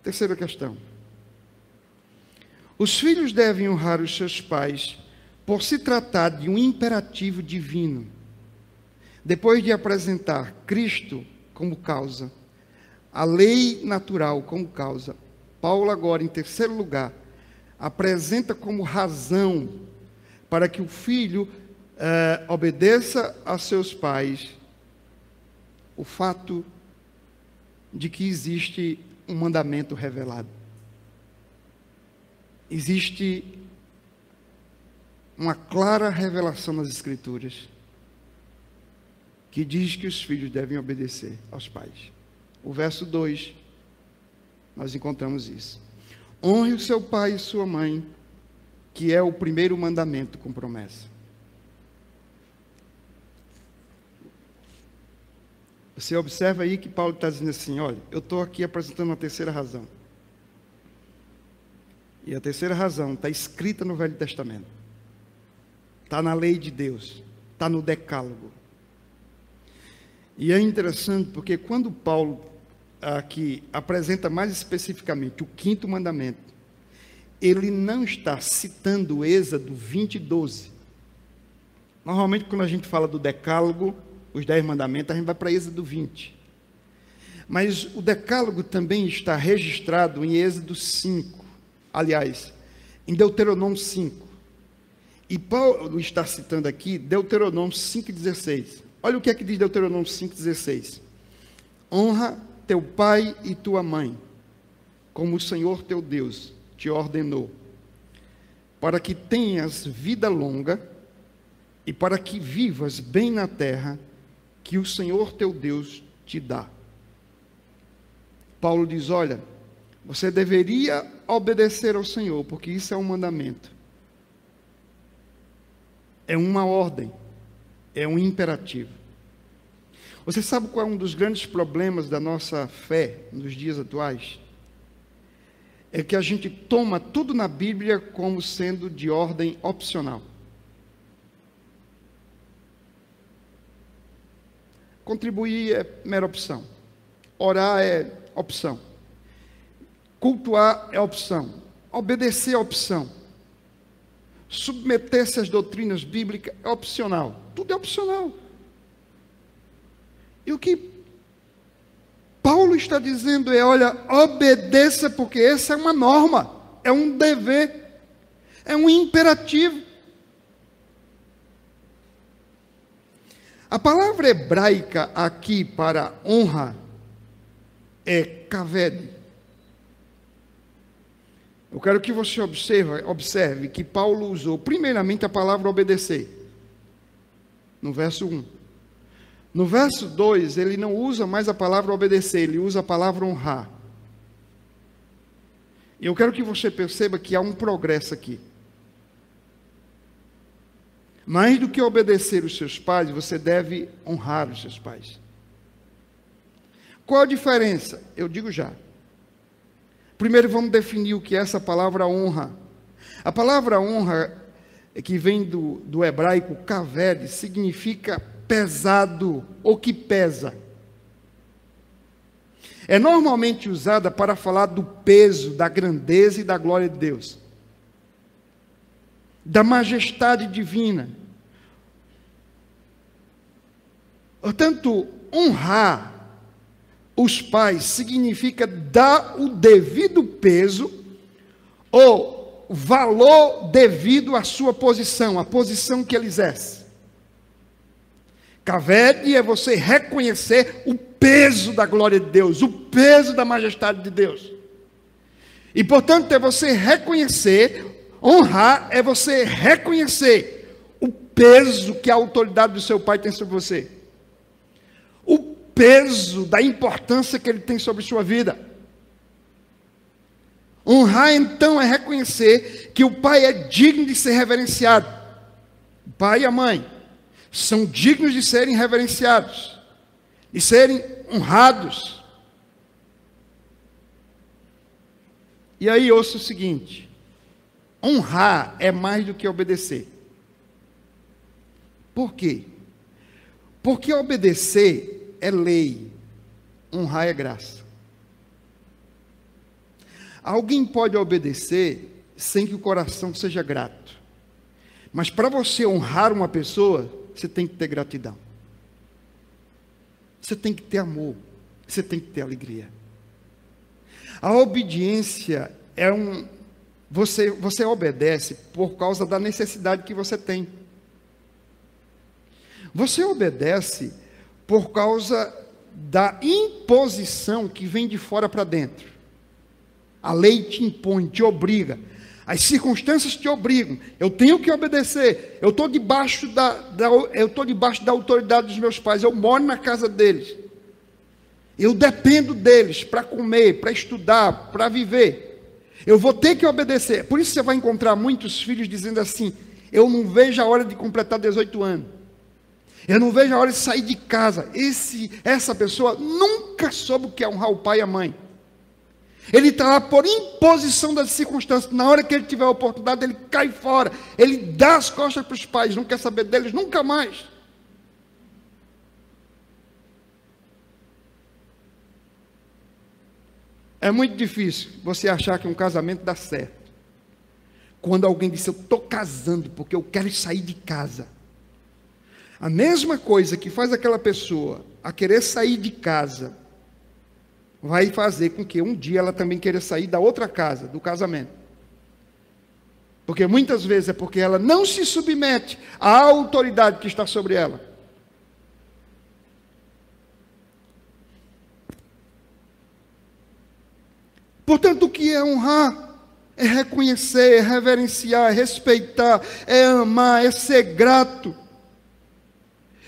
Terceira questão. Os filhos devem honrar os seus pais por se tratar de um imperativo divino. Depois de apresentar Cristo como causa, a lei natural como causa, Paulo agora, em terceiro lugar, apresenta como razão para que o filho obedeça a seus pais o fato de que existe um mandamento revelado. Existe uma clara revelação nas Escrituras que diz que os filhos devem obedecer aos pais. O verso 2, nós encontramos isso. Honre o seu pai e sua mãe, que é o primeiro mandamento com promessa. Você observa aí que Paulo está dizendo assim, olha, eu estou aqui apresentando uma terceira razão. E a terceira razão está escrita no Velho Testamento. Está na lei de Deus. Está no Decálogo. E é interessante porque quando Paulo aqui apresenta mais especificamente o quinto mandamento, ele não está citando Êxodo 20:12. Normalmente quando a gente fala do Decálogo, os 10 mandamentos, a gente vai para Êxodo 20. Mas o Decálogo também está registrado em Êxodo 5. Aliás, em Deuteronômio 5. E Paulo está citando aqui Deuteronômio 5,16. Olha o que é que diz Deuteronômio 5,16. Honra teu pai e tua mãe, como o Senhor teu Deus te ordenou, para que tenhas vida longa e para que vivas bem na terra que o Senhor teu Deus te dá. Paulo diz, olha, você deveria obedecer ao Senhor, porque isso é um mandamento. É uma ordem, é um imperativo. Você sabe qual é um dos grandes problemas da nossa fé nos dias atuais? É que a gente toma tudo na Bíblia como sendo de ordem opcional. Contribuir é mera opção. Orar é opção. Cultuar é opção. Obedecer é opção. Submeter-se às doutrinas bíblicas é opcional. Tudo é opcional. E o que Paulo está dizendo é, olha, obedeça, porque essa é uma norma, é um dever, é um imperativo. A palavra hebraica aqui para honra é kaved. Eu quero que você observe que Paulo usou primeiramente a palavra obedecer, no verso 1. No verso 2, ele não usa mais a palavra obedecer, ele usa a palavra honrar. E eu quero que você perceba que há um progresso aqui. Mais do que obedecer os seus pais, você deve honrar os seus pais. Qual a diferença? Eu digo já. Primeiro vamos definir o que é essa palavra honra. A palavra honra, que vem do hebraico kaved, significa pesado ou que pesa. É normalmente usada para falar do peso, da grandeza e da glória de Deus. da majestade divina. Portanto, honrar os pais significa dar o devido peso ou valor devido à sua posição, a posição que ele exerce. Kaved é você reconhecer o peso da glória de Deus, o peso da majestade de Deus. E, portanto, é você reconhecer, honrar é você reconhecer o peso que a autoridade do seu pai tem sobre você. O peso da importância que ele tem sobre sua vida. Honrar, então, é reconhecer que o pai é digno de ser reverenciado. O pai e a mãe são dignos de serem reverenciados, de serem honrados. E aí, ouça o seguinte: honrar é mais do que obedecer. Por quê? Porque obedecer é lei, honrar é graça. Alguém pode obedecer sem que o coração seja grato. Mas para você honrar uma pessoa, você tem que ter gratidão. Você tem que ter amor. Você tem que ter alegria. A obediência é você obedece por causa da necessidade que você tem. Você obedece por causa da imposição que vem de fora para dentro. A lei te impõe, te obriga. As circunstâncias te obrigam. Eu tenho que obedecer. Eu estou debaixo da autoridade dos meus pais. Eu moro na casa deles. Eu dependo deles para comer, para estudar, para viver. Eu vou ter que obedecer. Por isso você vai encontrar muitos filhos dizendo assim: eu não vejo a hora de completar 18 anos. Eu não vejo a hora de sair de casa. Essa pessoa nunca soube o que é honrar o pai e a mãe. Ele está lá por imposição das circunstâncias. Na hora que ele tiver a oportunidade, ele cai fora. Ele dá as costas para os pais. Não quer saber deles nunca mais. É muito difícil você achar que um casamento dá certo quando alguém diz: eu estou casando porque eu quero sair de casa. A mesma coisa que faz aquela pessoa a querer sair de casa vai fazer com que um dia ela também queira sair da outra casa, do casamento. Porque muitas vezes é porque ela não se submete à autoridade que está sobre ela. Portanto, o que é honrar? É reconhecer, é reverenciar, é respeitar, é amar, é ser grato.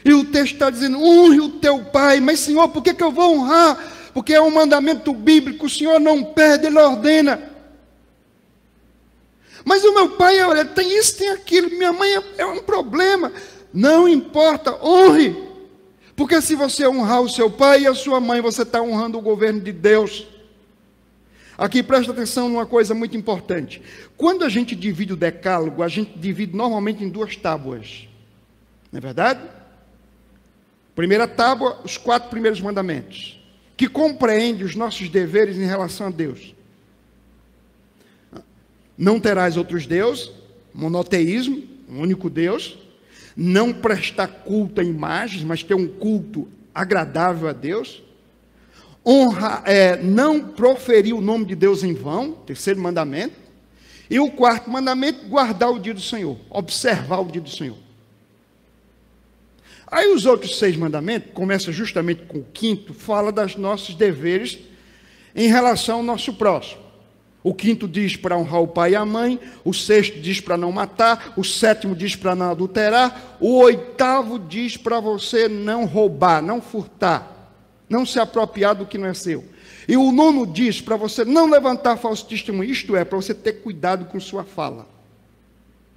E o texto está dizendo: honre o teu pai. Mas, Senhor, por que eu vou honrar? Porque é um mandamento bíblico, o Senhor não perde, Ele ordena. Mas o meu pai, olha, tem isso, tem aquilo, minha mãe é um problema. Não importa, honre. Porque se você honrar o seu pai e a sua mãe, você está honrando o governo de Deus. Aqui presta atenção numa coisa muito importante. Quando a gente divide o decálogo, a gente divide normalmente em 2 tábuas. Não é verdade? Primeira tábua, os 4 primeiros mandamentos, que compreende os nossos deveres em relação a Deus. Não terás outros deuses, monoteísmo, um único Deus. Não prestar culto a imagens, mas ter um culto agradável a Deus. Honra, não proferir o nome de Deus em vão, 3º mandamento. E o 4º mandamento, guardar o dia do Senhor, observar o dia do Senhor. Aí os outros 6 mandamentos, começa justamente com o 5º, fala dos nossos deveres em relação ao nosso próximo. O 5º diz para honrar o pai e a mãe, o 6º diz para não matar, o 7º diz para não adulterar, o 8º diz para você não roubar, não furtar, não se apropriar do que não é seu. E o 9º diz para você não levantar falso testemunho, isto é, para você ter cuidado com sua fala.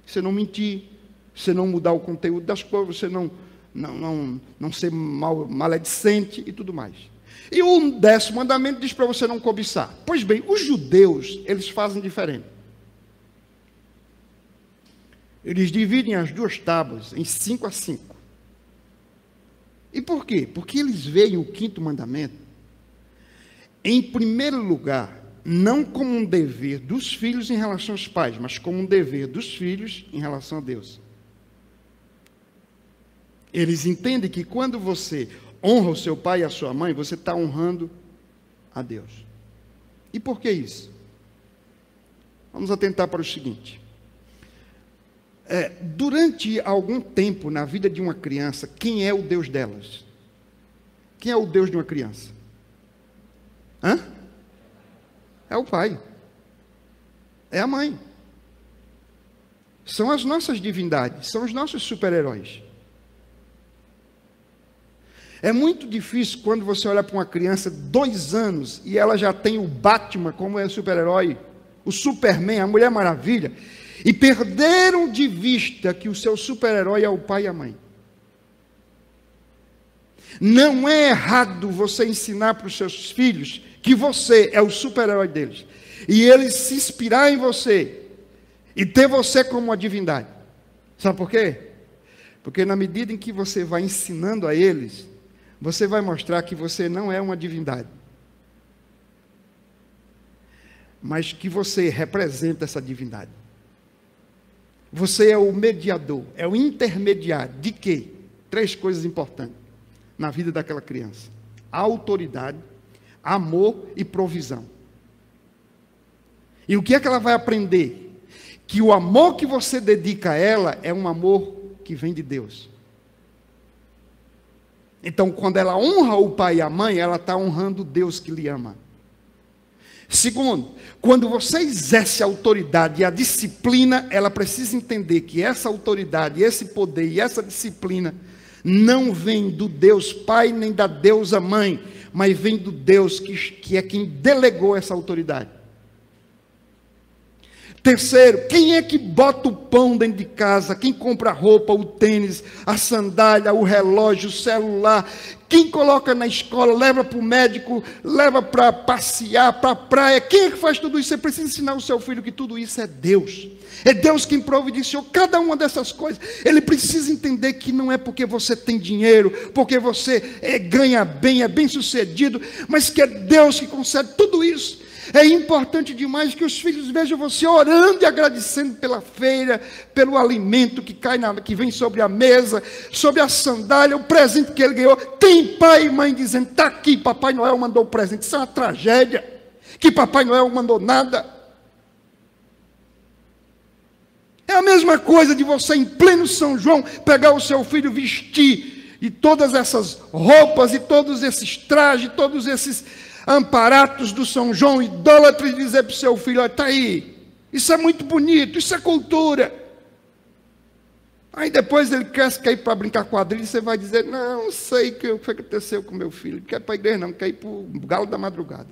Você não mentir, você não mudar o conteúdo das coisas, você não ser maledicente e tudo mais. E o 10º mandamento diz para você não cobiçar. Pois bem, os judeus, eles fazem diferente. Eles dividem as 2 tábuas em 5 a 5. E por quê? Porque eles veem o 5º mandamento, em primeiro lugar, não como um dever dos filhos em relação aos pais, mas como um dever dos filhos em relação a Deus. Eles entendem que quando você honra o seu pai e a sua mãe, você está honrando a Deus. E por que isso? Vamos atentar para o seguinte. Durante algum tempo na vida de uma criança, quem é o Deus delas? Quem é o Deus de uma criança? É o pai. É a mãe. São as nossas divindades, são os nossos super-heróis. É muito difícil quando você olha para uma criança de 2 anos e ela já tem o Batman como é o super-herói, o Superman, a Mulher Maravilha, e perderam de vista que o seu super-herói é o pai e a mãe. Não é errado você ensinar para os seus filhos que você é o super-herói deles, e eles se inspirar em você, e ter você como uma divindade. Sabe por quê? Porque na medida em que você vai ensinando a eles, você vai mostrar que você não é uma divindade, mas que você representa essa divindade. Você é o mediador, é o intermediário. De quê? 3 coisas importantes na vida daquela criança: autoridade, amor e provisão. E o que é que ela vai aprender? Que o amor que você dedica a ela é um amor que vem de Deus. Então, quando ela honra o pai e a mãe, ela está honrando Deus que lhe ama. Segundo, quando você exerce a autoridade e a disciplina, ela precisa entender que essa autoridade, esse poder e essa disciplina não vem do Deus Pai nem da deusa Mãe, mas vem do Deus que é quem delegou essa autoridade. Terceiro, quem é que bota o pão dentro de casa? Quem compra a roupa, o tênis, a sandália, o relógio, o celular? Quem coloca na escola, leva para o médico, leva para passear, para a praia? Quem é que faz tudo isso? Você precisa ensinar o seu filho que tudo isso é Deus. É Deus quem providenciou cada uma dessas coisas. Ele precisa entender que não é porque você tem dinheiro, porque você ganha bem, é bem sucedido, mas que é Deus que concede tudo isso. É importante demais que os filhos vejam você orando e agradecendo pela feira, pelo alimento que que vem sobre a mesa, sobre a sandália, o presente que ele ganhou. Tem pai e mãe dizendo: está aqui, Papai Noel mandou o presente. Isso é uma tragédia, que Papai Noel não mandou nada. É a mesma coisa de você, em pleno São João, pegar o seu filho, vestir e todas essas roupas, e todos esses trajes, todos esses amparatos do São João, idólatras, e dizer para o seu filho: está aí, isso é muito bonito, isso é cultura. Aí depois ele quer ir para brincar quadrilha, e você vai dizer: não sei o que aconteceu com meu filho, não quer ir para a igreja não, quer ir para o galo da madrugada,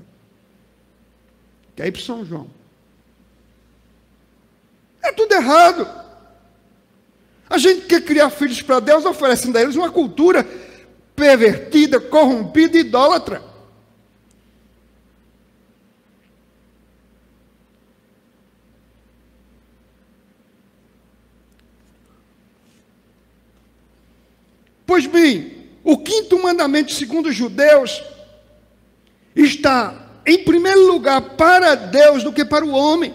quer ir para o São João. É tudo errado. A gente quer criar filhos para Deus, oferecendo a eles uma cultura pervertida, corrompida e idólatra. Pois bem, o 5º mandamento, segundo os judeus, está em primeiro lugar para Deus do que para o homem.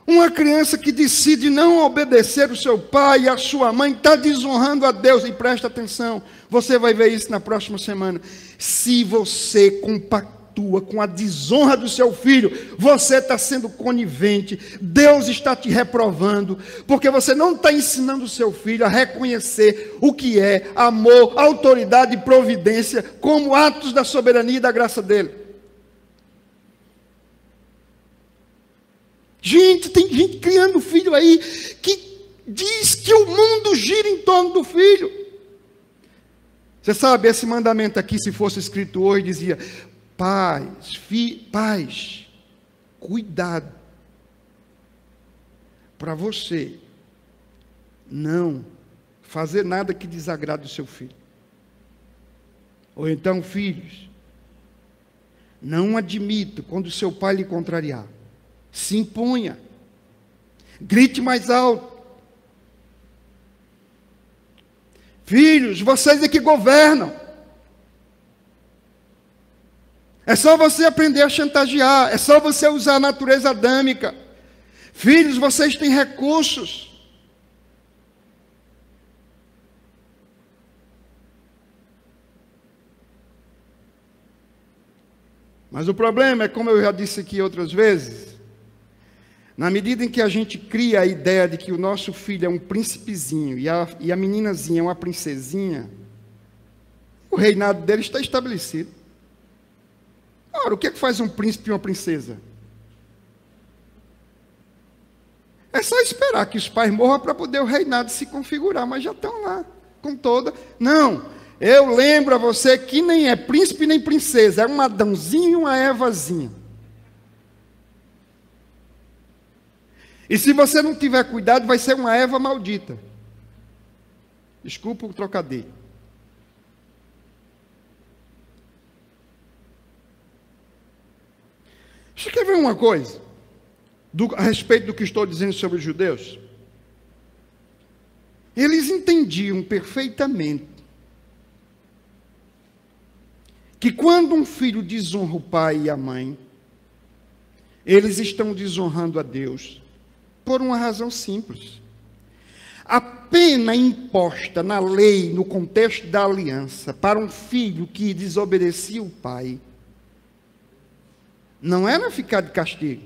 Uma criança que decide não obedecer o seu pai e a sua mãe está desonrando a Deus. E presta atenção, você vai ver isso na próxima semana. Se você compactua com a desonra do seu filho, você está sendo conivente. Deus está te reprovando, porque você não está ensinando o seu filho a reconhecer o que é amor, autoridade e providência como atos da soberania e da graça dele. Gente, tem gente criando filho aí que diz que o mundo gira em torno do filho. Você sabe, esse mandamento aqui, se fosse escrito hoje, dizia: pais, cuidado para você não fazer nada que desagrade o seu filho. Ou então, filhos, não admita quando o seu pai lhe contrariar. Se imponha, grite mais alto. Filhos, vocês é que governam. É só você aprender a chantagear. É só você usar a natureza adâmica. Filhos, vocês têm recursos. Mas o problema é, como eu já disse aqui outras vezes, na medida em que a gente cria a ideia de que o nosso filho é um príncipezinho e a meninazinha é uma princesinha, o reinado dele está estabelecido. Ora, o que é que faz um príncipe e uma princesa? É só esperar que os pais morram para poder o reinado se configurar, mas já estão lá, com toda... Não, eu lembro a você que nem é príncipe nem princesa, é um Adãozinho e uma Evazinha. E se você não tiver cuidado, vai ser uma Eva maldita. Desculpa o trocadilho. Você quer ver uma coisa a respeito do que estou dizendo sobre os judeus? Eles entendiam perfeitamente que quando um filho desonra o pai e a mãe, eles estão desonrando a Deus por uma razão simples. A pena imposta na lei, no contexto da aliança, para um filho que desobedecia o pai, não era ficar de castigo,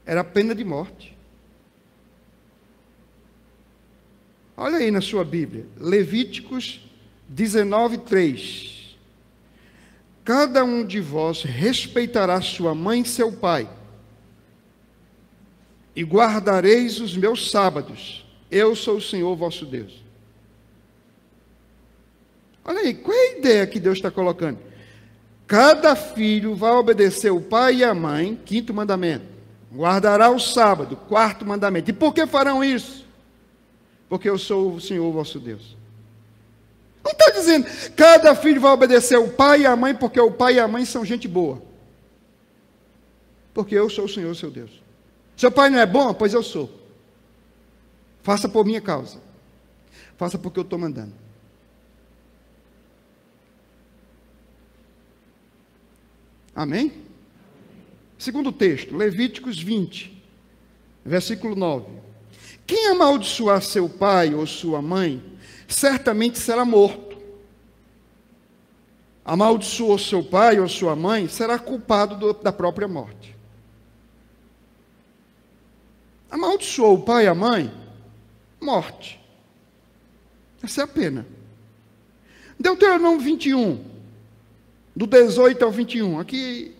era a pena de morte. Olha aí na sua Bíblia, Levíticos 19:3. Cada um de vós respeitará sua mãe e seu pai, e guardareis os meus sábados. Eu sou o Senhor vosso Deus. Olha aí, qual é a ideia que Deus está colocando? Cada filho vai obedecer o pai e a mãe, 5º mandamento. Guardará o sábado, 4º mandamento. E por que farão isso? Porque eu sou o Senhor vosso Deus. Não está dizendo, cada filho vai obedecer o pai e a mãe, porque o pai e a mãe são gente boa. Porque eu sou o Senhor seu Deus. Seu pai não é bom? Pois eu sou. Faça por minha causa. Faça porque eu estou mandando. Amém? Segundo texto, Levíticos 20, versículo 9. Quem amaldiçoar seu pai ou sua mãe, certamente será morto. Amaldiçoou seu pai ou sua mãe, será culpado da própria morte. Amaldiçoou o pai e a mãe, morte. Essa é a pena. Deuteronômio 21, do 18 ao 21, aqui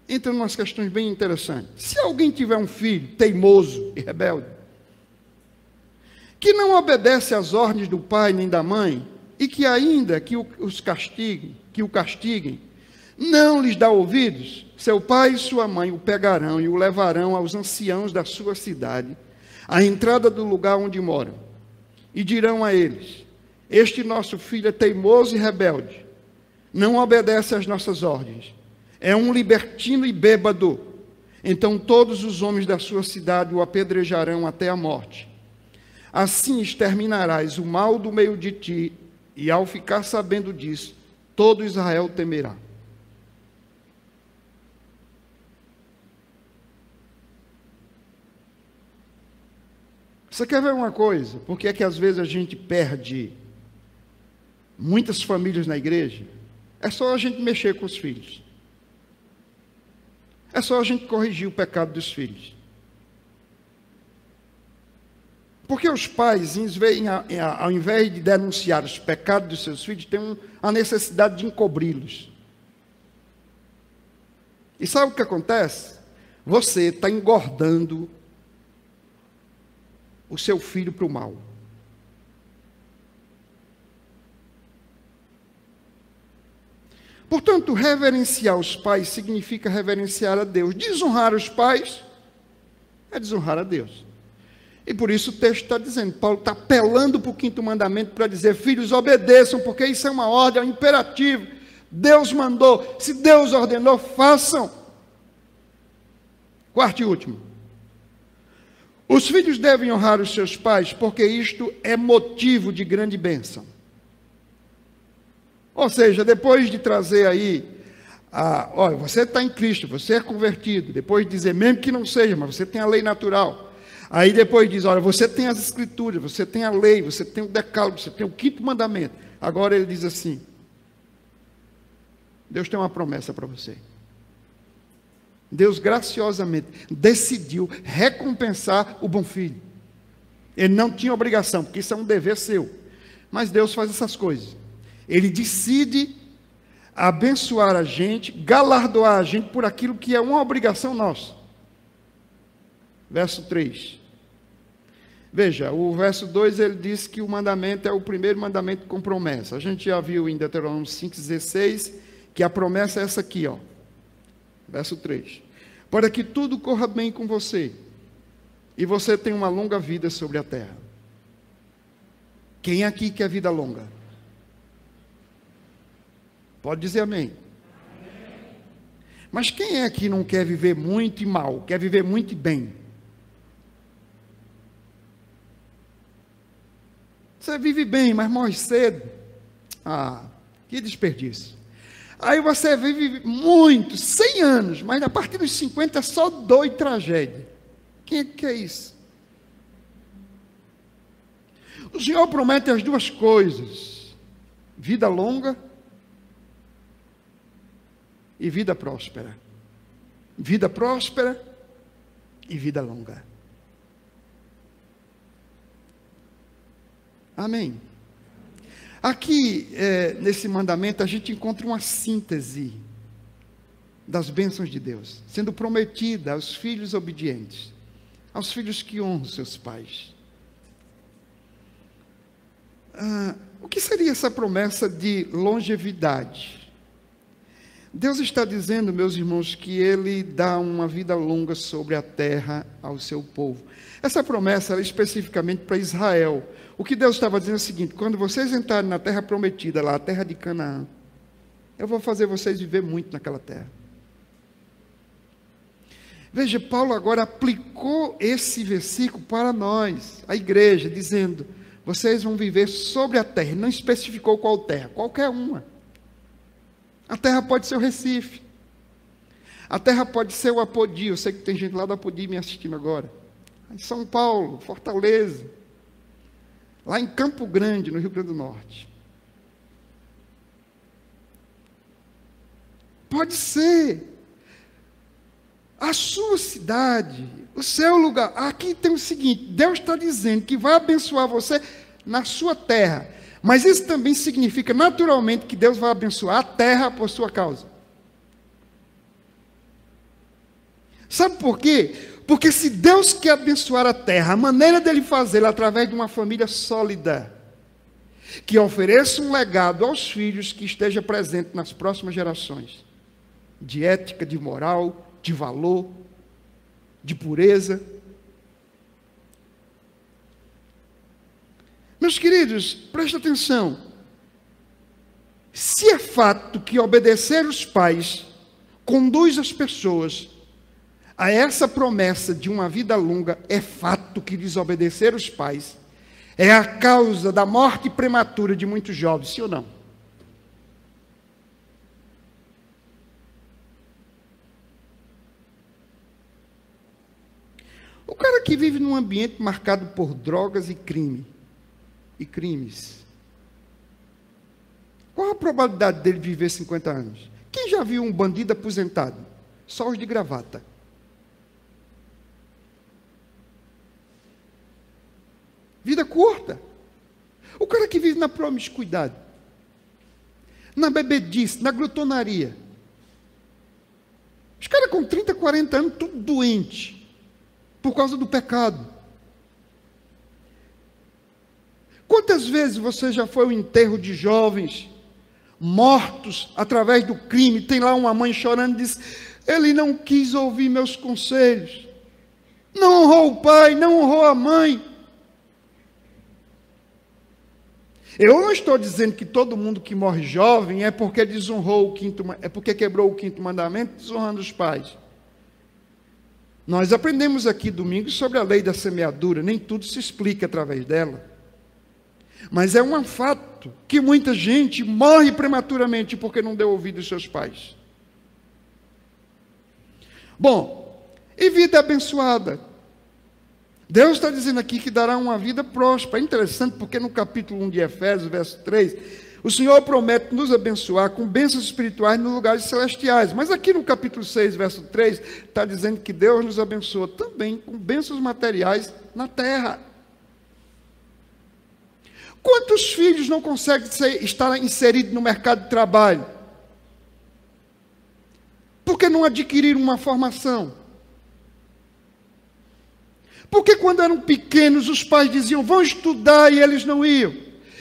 entra umas questões bem interessantes. Se alguém tiver um filho teimoso e rebelde, que não obedece às ordens do pai nem da mãe, e que ainda que o castiguem, não lhes dá ouvidos, seu pai e sua mãe o pegarão e o levarão aos anciãos da sua cidade, à entrada do lugar onde moram, e dirão a eles: este nosso filho é teimoso e rebelde, não obedece às nossas ordens, é um libertino e bêbado. Então todos os homens da sua cidade o apedrejarão até a morte. Assim exterminarás o mal do meio de ti, e ao ficar sabendo disso, todo Israel temerá. Você quer ver uma coisa? Por que é que às vezes a gente perde muitas famílias na igreja? É só a gente mexer com os filhos. É só a gente corrigir o pecado dos filhos. Porque os pais, ao invés de denunciar os pecados dos seus filhos, têm a necessidade de encobri-los. E sabe o que acontece? Você está engordando o seu filho para o mal. Portanto, reverenciar os pais significa reverenciar a Deus. Desonrar os pais é desonrar a Deus. E por isso o texto está dizendo, Paulo está apelando para o 5º mandamento para dizer: filhos, obedeçam, porque isso é uma ordem, é um imperativo. Deus mandou, se Deus ordenou, façam. 4º e último. Os filhos devem honrar os seus pais, porque isto é motivo de grande bênção. Ou seja, depois de trazer aí, olha, você está em Cristo, você é convertido. Depois de dizer, mesmo que não seja, mas você tem a lei natural. Aí depois diz, olha, você tem as escrituras, você tem a lei, você tem o decálogo, você tem o 5º mandamento. Agora ele diz assim, Deus tem uma promessa para você. Deus graciosamente decidiu recompensar o bom filho. Ele não tinha obrigação, porque isso é um dever seu. Mas Deus faz essas coisas. Ele decide abençoar a gente, galardoar a gente por aquilo que é uma obrigação nossa. Verso 3. Veja, o verso 2 ele diz que o mandamento é o primeiro mandamento com promessa. A gente já viu em Deuteronômio 5,16 que a promessa é essa aqui, ó. Verso 3. Para que tudo corra bem com você e você tenha uma longa vida sobre a terra. Quem aqui quer vida longa? Pode dizer amém. Mas quem é que não quer viver muito e mal? Quer viver muito e bem? Você vive bem, mas morre cedo. Que desperdício. Aí você vive muito, 100 anos, mas a partir dos 50 é só dor e tragédia. Quem é que quer isso? O Senhor promete as duas coisas: vida longa e vida próspera. Vida próspera e vida longa. Amém. Aqui, nesse mandamento, a gente encontra uma síntese das bênçãos de Deus, sendo prometida aos filhos obedientes, aos filhos que honram seus pais. O que seria essa promessa de longevidade? Deus está dizendo, meus irmãos, que Ele dá uma vida longa sobre a terra ao seu povo. Essa promessa era especificamente para Israel. O que Deus estava dizendo é o seguinte: quando vocês entrarem na terra prometida, lá, a terra de Canaã, eu vou fazer vocês viver muito naquela terra. Veja, Paulo agora aplicou esse versículo para nós, a igreja, dizendo: vocês vão viver sobre a terra. Não especificou qual terra, qualquer uma. A terra pode ser o Recife. A terra pode ser o Apodi. Eu sei que tem gente lá do Apodi me assistindo agora. Em São Paulo, Fortaleza. Lá em Campo Grande, no Rio Grande do Norte. Pode ser a sua cidade, o seu lugar. Aqui tem o seguinte: Deus está dizendo que vai abençoar você na sua terra. Mas isso também significa naturalmente que Deus vai abençoar a terra por sua causa. Sabe por quê? Porque se Deus quer abençoar a terra, a maneira dele fazê-lo é através de uma família sólida, que ofereça um legado aos filhos que esteja presente nas próximas gerações, de ética, de moral, de valor, de pureza. Meus queridos, preste atenção. Se é fato que obedecer os pais conduz as pessoas a essa promessa de uma vida longa, é fato que desobedecer os pais é a causa da morte prematura de muitos jovens, sim ou não? O cara que vive num ambiente marcado por drogas e crimes, qual a probabilidade dele viver 50 anos? Quem já viu um bandido aposentado? Só os de gravata. Vida curta. O cara que vive na promiscuidade, na bebedice, na glutonaria. Os caras com 30, 40 anos, tudo doente, por causa do pecado. Quantas vezes você já foi ao enterro de jovens mortos através do crime? Tem lá uma mãe chorando e diz: ele não quis ouvir meus conselhos, não honrou o pai, não honrou a mãe. Eu não estou dizendo que todo mundo que morre jovem é porque desonrou é porque quebrou o 5º mandamento, desonrando os pais. Nós aprendemos aqui domingo sobre a lei da semeadura, nem tudo se explica através dela. Mas é um fato que muita gente morre prematuramente porque não deu ouvido aos seus pais. Bom, e vida abençoada? Deus está dizendo aqui que dará uma vida próspera. É interessante porque no capítulo 1 de Efésios, verso 3, o Senhor promete nos abençoar com bênçãos espirituais nos lugares celestiais. Mas aqui no capítulo 6, verso 3, está dizendo que Deus nos abençoa também com bênçãos materiais na terra. Quantos filhos não conseguem estar inseridos no mercado de trabalho? Porque não adquiriram uma formação? Porque quando eram pequenos os pais diziam, vão estudar, e eles não iam.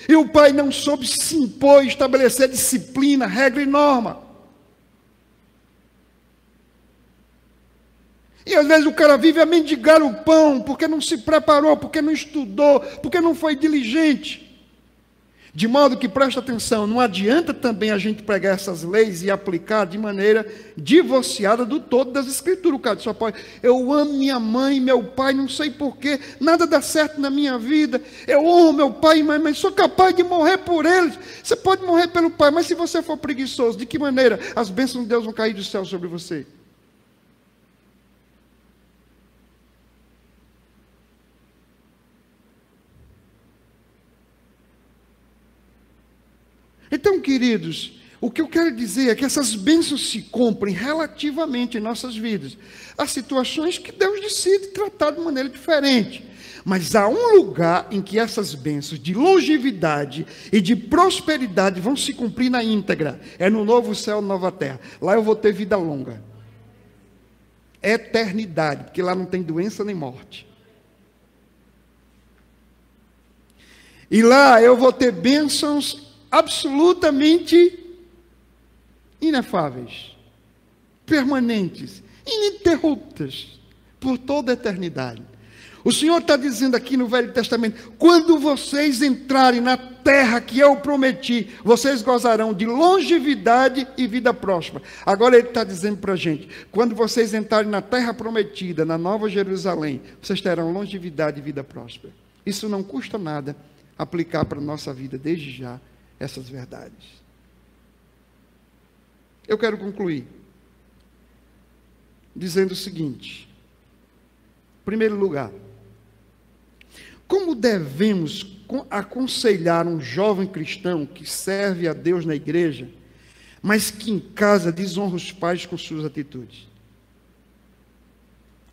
E o pai não soube se impor, estabelecer disciplina, regra e norma. E às vezes o cara vive a mendigar o pão, porque não se preparou, porque não estudou, porque não foi diligente. De modo que, presta atenção, não adianta também a gente pregar essas leis e aplicar de maneira divorciada do todo das Escrituras. O cara só pode, eu amo minha mãe, meu pai, não sei porquê, nada dá certo na minha vida, eu honro meu pai e mãe, mas sou capaz de morrer por eles. Você pode morrer pelo pai, mas se você for preguiçoso, de que maneira as bênçãos de Deus vão cair do céu sobre você? Então, queridos, o que eu quero dizer é que essas bênçãos se cumprem relativamente em nossas vidas. Há situações que Deus decide tratar de maneira diferente. Mas há um lugar em que essas bênçãos de longevidade e de prosperidade vão se cumprir na íntegra. É no novo céu e nova terra. Lá eu vou ter vida longa. Eternidade, porque lá não tem doença nem morte. E lá eu vou ter bênçãos absolutamente inefáveis, permanentes, ininterruptas, por toda a eternidade. O Senhor está dizendo aqui no Velho Testamento, quando vocês entrarem na terra que eu prometi, vocês gozarão de longevidade e vida próspera. Agora Ele está dizendo para a gente, quando vocês entrarem na terra prometida, na Nova Jerusalém, vocês terão longevidade e vida próspera. Isso não custa nada aplicar para a nossa vida desde já essas verdades. Eu quero concluir dizendo o seguinte: em primeiro lugar, como devemos aconselhar um jovem cristão que serve a Deus na igreja, mas que em casa desonra os pais com suas atitudes?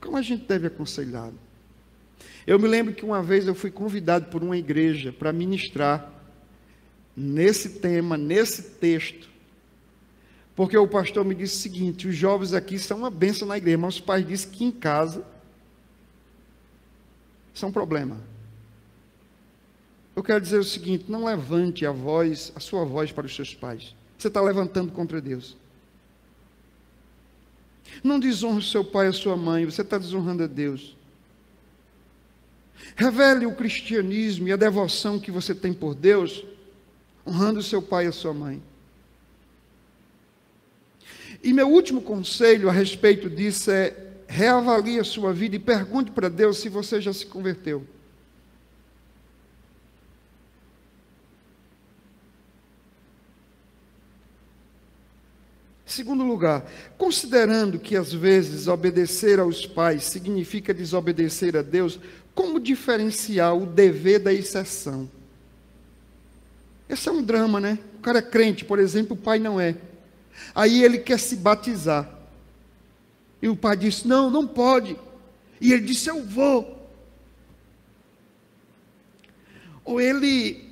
Como a gente deve aconselhá-lo? Eu me lembro que uma vez eu fui convidado por uma igreja para ministrar nesse tema, nesse texto, porque o pastor me disse o seguinte: os jovens aqui são uma bênção na igreja, mas os pais dizem que em casa são um problema. Eu quero dizer o seguinte: não levante a sua voz para os seus pais. Você está levantando contra Deus. Não desonre o seu pai e a sua mãe, você está desonrando a Deus. Revele o cristianismo e a devoção que você tem por Deus, honrando o seu pai e a sua mãe. E meu último conselho a respeito disso é: reavalie a sua vida e pergunte para Deus se você já se converteu. Segundo lugar, considerando que às vezes obedecer aos pais significa desobedecer a Deus, como diferenciar o dever da exceção? Esse é um drama, né? O cara é crente, por exemplo, o pai não é. Aí ele quer se batizar. E o pai disse, não, não pode. E ele disse, eu vou. Ou ele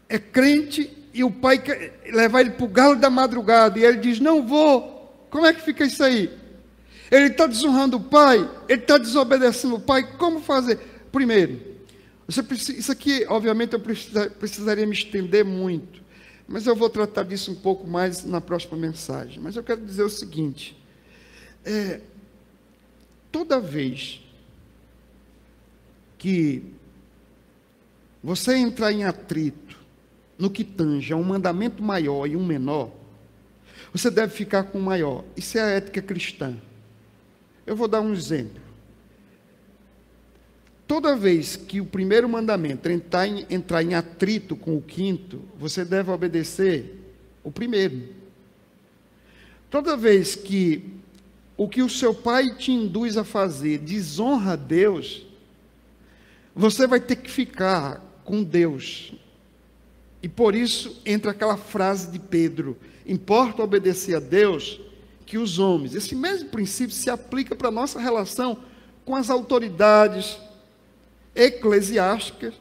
é crente e o pai quer levar ele para o galo da madrugada. E ele diz, não vou. Como é que fica isso aí? Ele está desonrando o pai, ele está desobedecendo o pai. Como fazer? Primeiro, isso aqui, obviamente, eu precisaria me estender muito, mas eu vou tratar disso um pouco mais na próxima mensagem. Mas eu quero dizer o seguinte: toda vez que você entrar em atrito no que tange a um mandamento maior e um menor, você deve ficar com o maior. Isso é a ética cristã. Eu vou dar um exemplo. toda vez que o primeiro mandamento entrar em atrito com o quinto, você deve obedecer o primeiro. Toda vez que o que o seu pai te induz a fazer desonra a Deus, você vai ter que ficar com Deus. E por isso entra aquela frase de Pedro: importa obedecer a Deus que os homens. Esse mesmo princípio se aplica para a nossa relação com as autoridades eclesiásticas,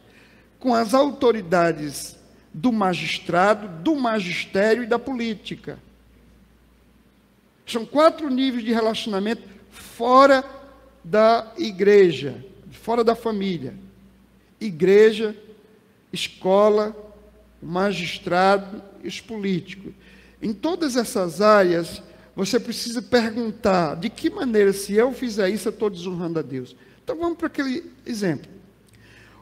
com as autoridades do magistrado, do magistério e da política. São 4 níveis de relacionamento fora da igreja, fora da família: igreja, escola, magistrado e os políticos. Em todas essas áreas, você precisa perguntar: de que maneira, se eu fizer isso, eu estou desonrando a Deus? Então vamos para aquele exemplo.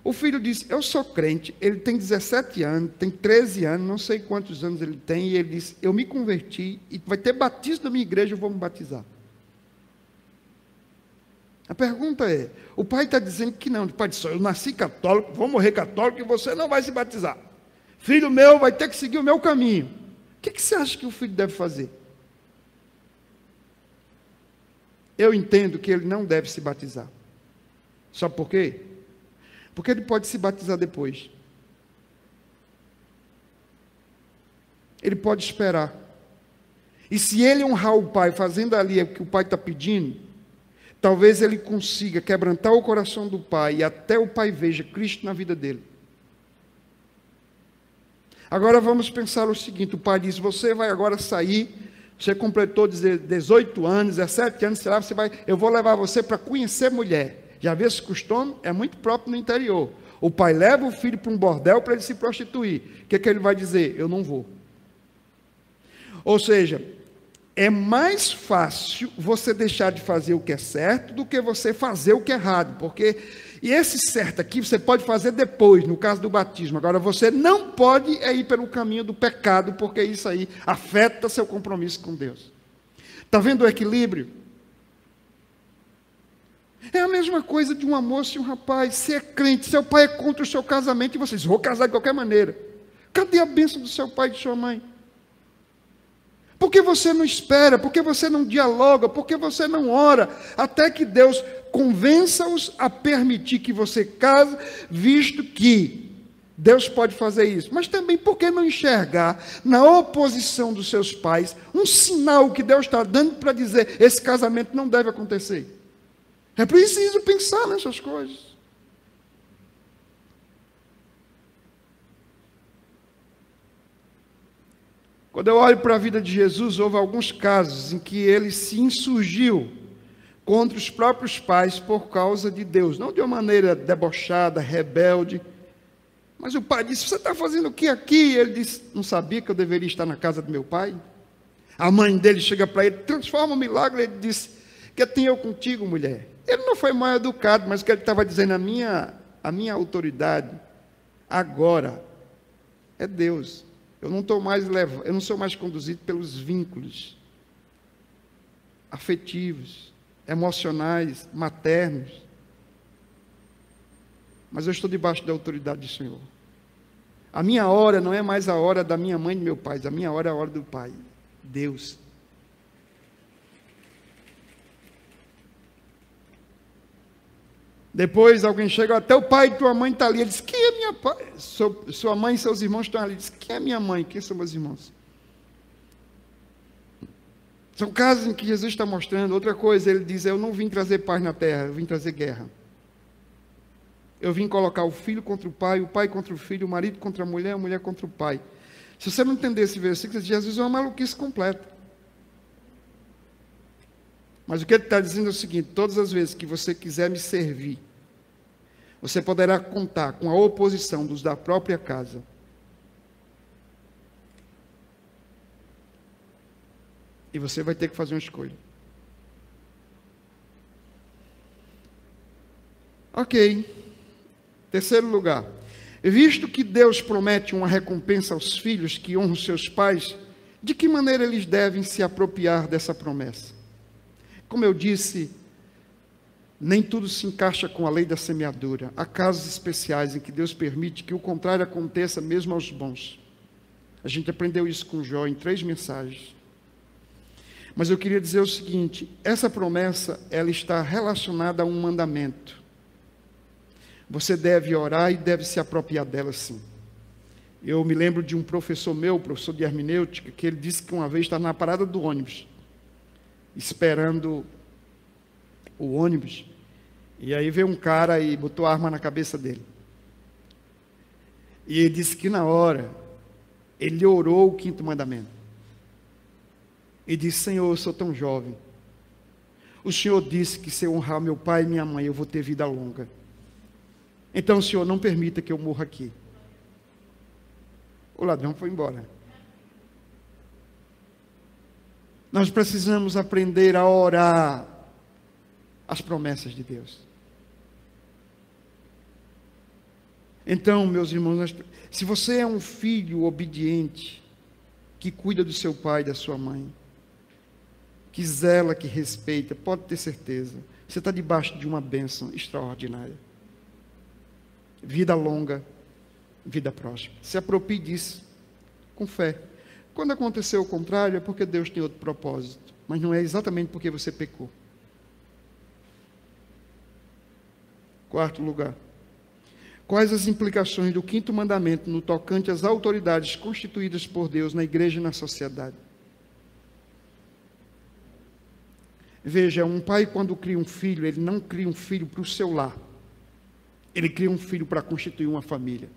O filho disse: eu sou crente, ele tem 17 anos, tem 13 anos, não sei quantos anos ele tem, e ele disse: eu me converti, e vai ter batismo na minha igreja, eu vou me batizar. A pergunta é: o pai está dizendo que não. O pai disse: eu nasci católico, vou morrer católico, e você não vai se batizar. Filho meu vai ter que seguir o meu caminho. O que você acha que o filho deve fazer? Eu entendo que ele não deve se batizar. Sabe por quê? Porque ele pode se batizar depois. Ele pode esperar. E se ele honrar o pai, fazendo ali o que o pai está pedindo, talvez ele consiga quebrantar o coração do pai e até o pai veja Cristo na vida dele. Agora vamos pensar o seguinte: o pai diz: você vai agora sair, você completou 18 anos, 17 anos, sei lá, eu vou levar você para conhecer mulher. Já vê esse costume? É muito próprio no interior. O pai leva o filho para um bordel para ele se prostituir. O que é que ele vai dizer? Eu não vou. Ou seja, é mais fácil você deixar de fazer o que é certo do que você fazer o que é errado. Porque, e esse certo aqui você pode fazer depois, no caso do batismo. Agora, você não pode ir pelo caminho do pecado, porque isso aí afeta seu compromisso com Deus. Está vendo o equilíbrio? É a mesma coisa de uma moça e um rapaz. Você é crente, seu pai é contra o seu casamento e você diz: vou casar de qualquer maneira. Cadê a bênção do seu pai e de sua mãe? Por que você não espera? Por que você não dialoga? Por que você não ora até que Deus convença-os a permitir que você case, visto que Deus pode fazer isso? Mas também por que não enxergar na oposição dos seus pais um sinal que Deus está dando para dizer: esse casamento não deve acontecer? É preciso pensar nessas coisas. Quando eu olho para a vida de Jesus, houve alguns casos em que ele se insurgiu contra os próprios pais por causa de Deus. Não de uma maneira debochada, rebelde. Mas o pai disse: você está fazendo o que aqui? Ele disse: não sabia que eu deveria estar na casa do meu pai? A mãe dele chega para ele: transforma o milagre. Ele disse: que tenho eu contigo, mulher? Ele não foi mal educado, mas o que ele estava dizendo: a minha autoridade agora é Deus. Eu não sou mais conduzido pelos vínculos afetivos, emocionais, maternos. Mas eu estou debaixo da autoridade do Senhor. A minha hora não é mais a hora da minha mãe e do meu pai, a minha hora é a hora do Pai, Deus. Depois alguém chega: até o pai de tua mãe está ali. Ele diz: quem é minha pai? Sua mãe e seus irmãos estão ali. Ele diz: quem é minha mãe? Quem são meus irmãos? São casos em que Jesus está mostrando. Outra coisa, ele diz: eu não vim trazer paz na terra, eu vim trazer guerra. Eu vim colocar o filho contra o pai contra o filho, o marido contra a mulher contra o pai. Se você não entender esse versículo, Jesus é uma maluquice completa. Mas o que ele está dizendo é o seguinte: todas as vezes que você quiser me servir, você poderá contar com a oposição dos da própria casa. E você vai ter que fazer uma escolha. Ok. Terceiro lugar. Visto que Deus promete uma recompensa aos filhos que honram seus pais, de que maneira eles devem se apropriar dessa promessa? Como eu disse, Nem tudo se encaixa com a lei da semeadura. Há casos especiais em que Deus permite que o contrário aconteça mesmo aos bons. A gente aprendeu isso com Jó em 3 mensagens. Mas eu queria dizer o seguinte, essa promessa, ela está relacionada a um mandamento. Você deve orar e deve se apropriar dela, sim. Eu me lembro de um professor meu, professor de hermenêutica, que ele disse que uma vez estava na parada do ônibus, esperando o ônibus, e aí veio um cara e botou a arma na cabeça dele. E ele disse que na hora, ele orou o 5º mandamento. E disse, Senhor, eu sou tão jovem. O Senhor disse que se eu honrar meu pai e minha mãe, eu vou ter vida longa. Então, Senhor, não permita que eu morra aqui. O ladrão foi embora. Nós precisamos aprender a orar as promessas de Deus. Então, meus irmãos, se você é um filho obediente, que cuida do seu pai e da sua mãe, que zela, que respeita, pode ter certeza, você está debaixo de uma bênção extraordinária. Vida longa, vida próspera. Se aproprie disso, com fé. Quando acontecer o contrário, é porque Deus tem outro propósito, mas não é exatamente porque você pecou. 4º lugar. Quais as implicações do 5º mandamento no tocante às autoridades constituídas por Deus na igreja e na sociedade? Veja, um pai quando cria um filho, ele não cria um filho para o seu lar. Ele cria um filho para constituir uma família.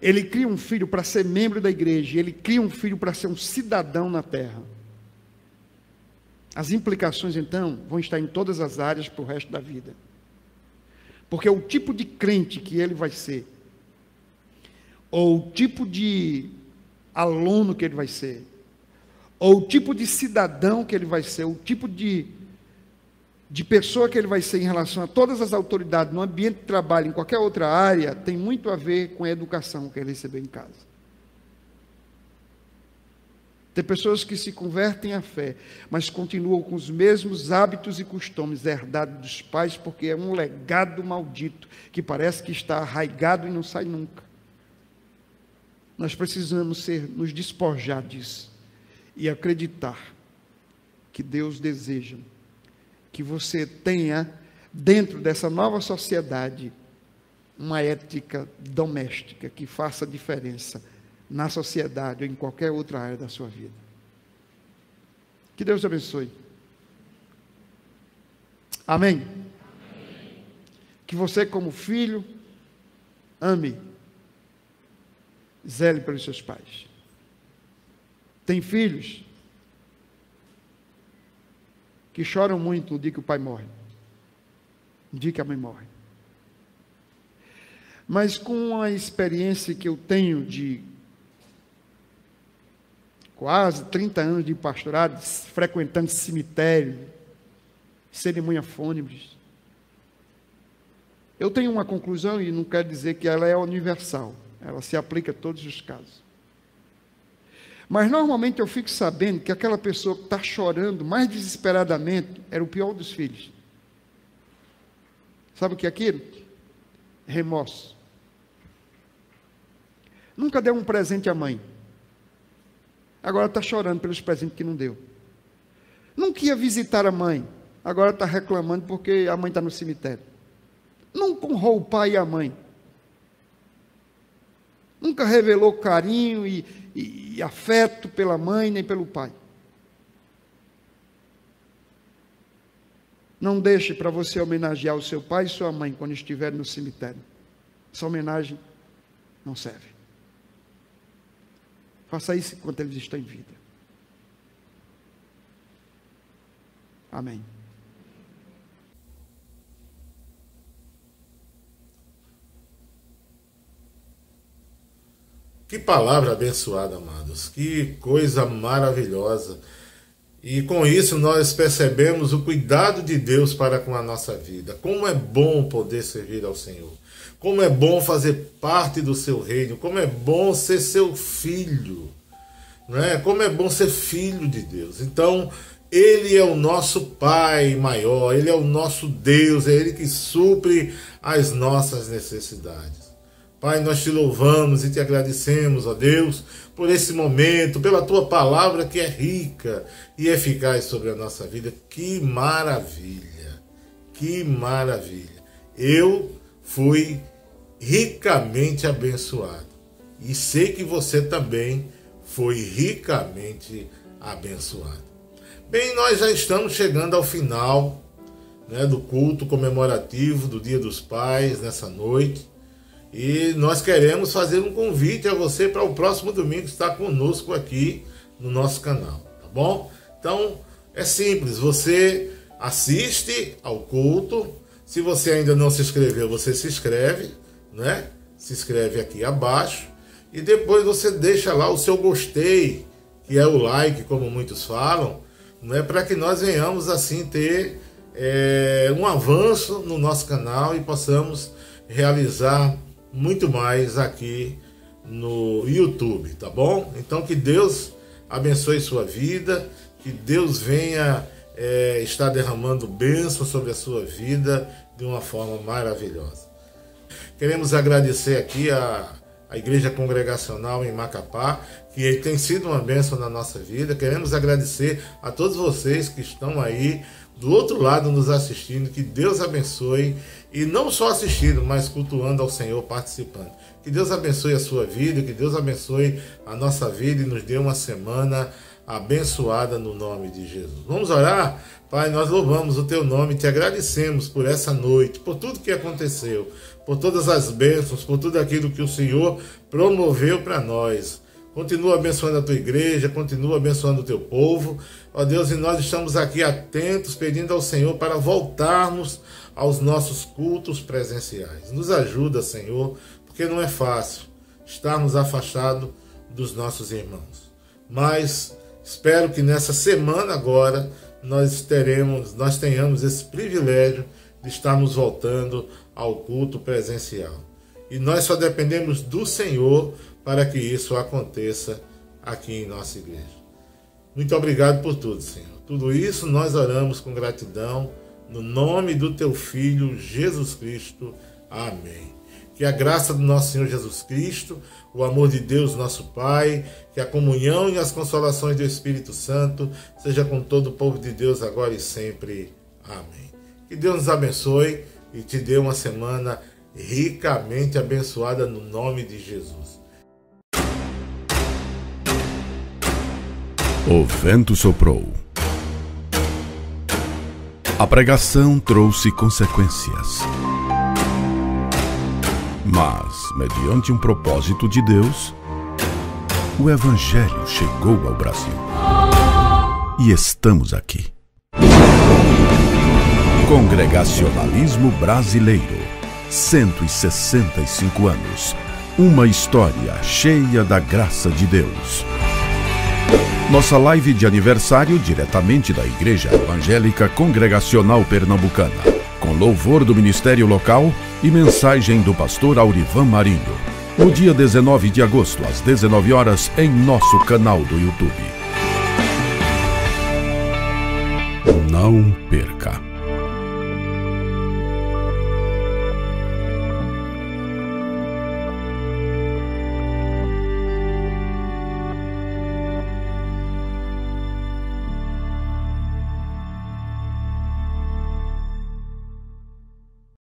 Ele cria um filho para ser membro da igreja. Ele cria um filho para ser um cidadão na terra. As implicações, então, vão estar em todas as áreas para o resto da vida. Porque o tipo de crente que ele vai ser, ou o tipo de aluno que ele vai ser, ou o tipo de cidadão que ele vai ser, o tipo de pessoa que ele vai ser em relação a todas as autoridades, no ambiente de trabalho, em qualquer outra área, tem muito a ver com a educação que ele recebeu em casa. Tem pessoas que se convertem à fé, mas continuam com os mesmos hábitos e costumes herdados dos pais, porque é um legado maldito, que parece que está arraigado e não sai nunca. Nós precisamos nos despojar disso e acreditar que Deus deseja que você tenha, dentro dessa nova sociedade, uma ética doméstica que faça diferença na sociedade ou em qualquer outra área da sua vida. Que Deus te abençoe. Amém? Amém. Que você, como filho, ame, zele pelos seus pais. Tem filhos que choram muito no dia que o pai morre, no dia que a mãe morre. Mas com a experiência que eu tenho de quase 30 anos de pastorado, frequentando cemitério, cerimônia fúnebres, eu tenho uma conclusão, e não quero dizer que ela é universal, ela se aplica a todos os casos. Mas normalmente eu fico sabendo que aquela pessoa que está chorando mais desesperadamente era o pior dos filhos. Sabe o que é aquilo? Remorso. Nunca deu um presente à mãe. Agora está chorando pelos presentes que não deu. Nunca ia visitar a mãe. Agora está reclamando porque a mãe está no cemitério. Nunca honrou o pai e a mãe. Nunca revelou carinho e afeto pela mãe nem pelo pai. Não deixe para você homenagear o seu pai e sua mãe quando estiver no cemitério. Essa homenagem não serve. Faça isso enquanto eles estão em vida. Amém. Que palavra abençoada, amados. Que coisa maravilhosa. E com isso nós percebemos o cuidado de Deus para com a nossa vida. Como é bom poder servir ao Senhor. Como é bom fazer parte do seu reino. Como é bom ser seu filho. Não é? Como é bom ser filho de Deus. Então, Ele é o nosso Pai maior, Ele é o nosso Deus, é Ele que supre as nossas necessidades. Pai, nós te louvamos e te agradecemos, ó Deus, por esse momento, pela tua palavra que é rica e eficaz sobre a nossa vida. Que maravilha, que maravilha. Eu fui ricamente abençoado e sei que você também foi ricamente abençoado. Bem, nós já estamos chegando ao final, né, do culto comemorativo do Dia dos Pais nessa noite. E nós queremos fazer um convite a você para o próximo domingo estar conosco aqui no nosso canal, tá bom? Então, é simples, você assiste ao culto. Se você ainda não se inscreveu, você se inscreve, né? Se inscreve aqui abaixo. E depois você deixa lá o seu gostei, que é o like, como muitos falam, né? Para que nós venhamos assim ter um avanço no nosso canal e possamos realizar muito mais aqui no YouTube, tá bom? Então que Deus abençoe sua vida, que Deus venha estar derramando bênção sobre a sua vida de uma forma maravilhosa. Queremos agradecer aqui a Igreja Congregacional em Macapá, que tem sido uma bênção na nossa vida. Queremos agradecer a todos vocês que estão aí do outro lado nos assistindo. Que Deus abençoe, e não só assistindo, mas cultuando ao Senhor, participando. Que Deus abençoe a sua vida, que Deus abençoe a nossa vida e nos dê uma semana abençoada no nome de Jesus. Vamos orar? Pai, nós louvamos o teu nome e te agradecemos por essa noite, por tudo que aconteceu, por todas as bênçãos, por tudo aquilo que o Senhor promoveu para nós. Continua abençoando a tua igreja, continua abençoando o teu povo, ó Deus, e nós estamos aqui atentos, pedindo ao Senhor para voltarmos aos nossos cultos presenciais. Nos ajuda, Senhor, porque não é fácil estarmos afastados dos nossos irmãos. Mas espero que nessa semana agora nós tenhamos esse privilégio de estarmos voltando ao culto presencial. E nós só dependemos do Senhor para que isso aconteça aqui em nossa igreja. Muito obrigado por tudo, Senhor. Tudo isso nós oramos com gratidão, no nome do teu Filho, Jesus Cristo. Amém. Que a graça do nosso Senhor Jesus Cristo, o amor de Deus, nosso Pai, que a comunhão e as consolações do Espírito Santo seja com todo o povo de Deus agora e sempre. Amém. Que Deus nos abençoe e te dê uma semana ricamente abençoada no nome de Jesus. O vento soprou. A pregação trouxe consequências. Mas, mediante um propósito de Deus, o Evangelho chegou ao Brasil. E estamos aqui. Congregacionalismo Brasileiro. 165 anos. Uma história cheia da graça de Deus. Nossa live de aniversário diretamente da Igreja Evangélica Congregacional Pernambucana, com louvor do Ministério Local e mensagem do pastor Aurivan Marinho, no dia 19 de agosto, às 19 horas, em nosso canal do YouTube. Não perca!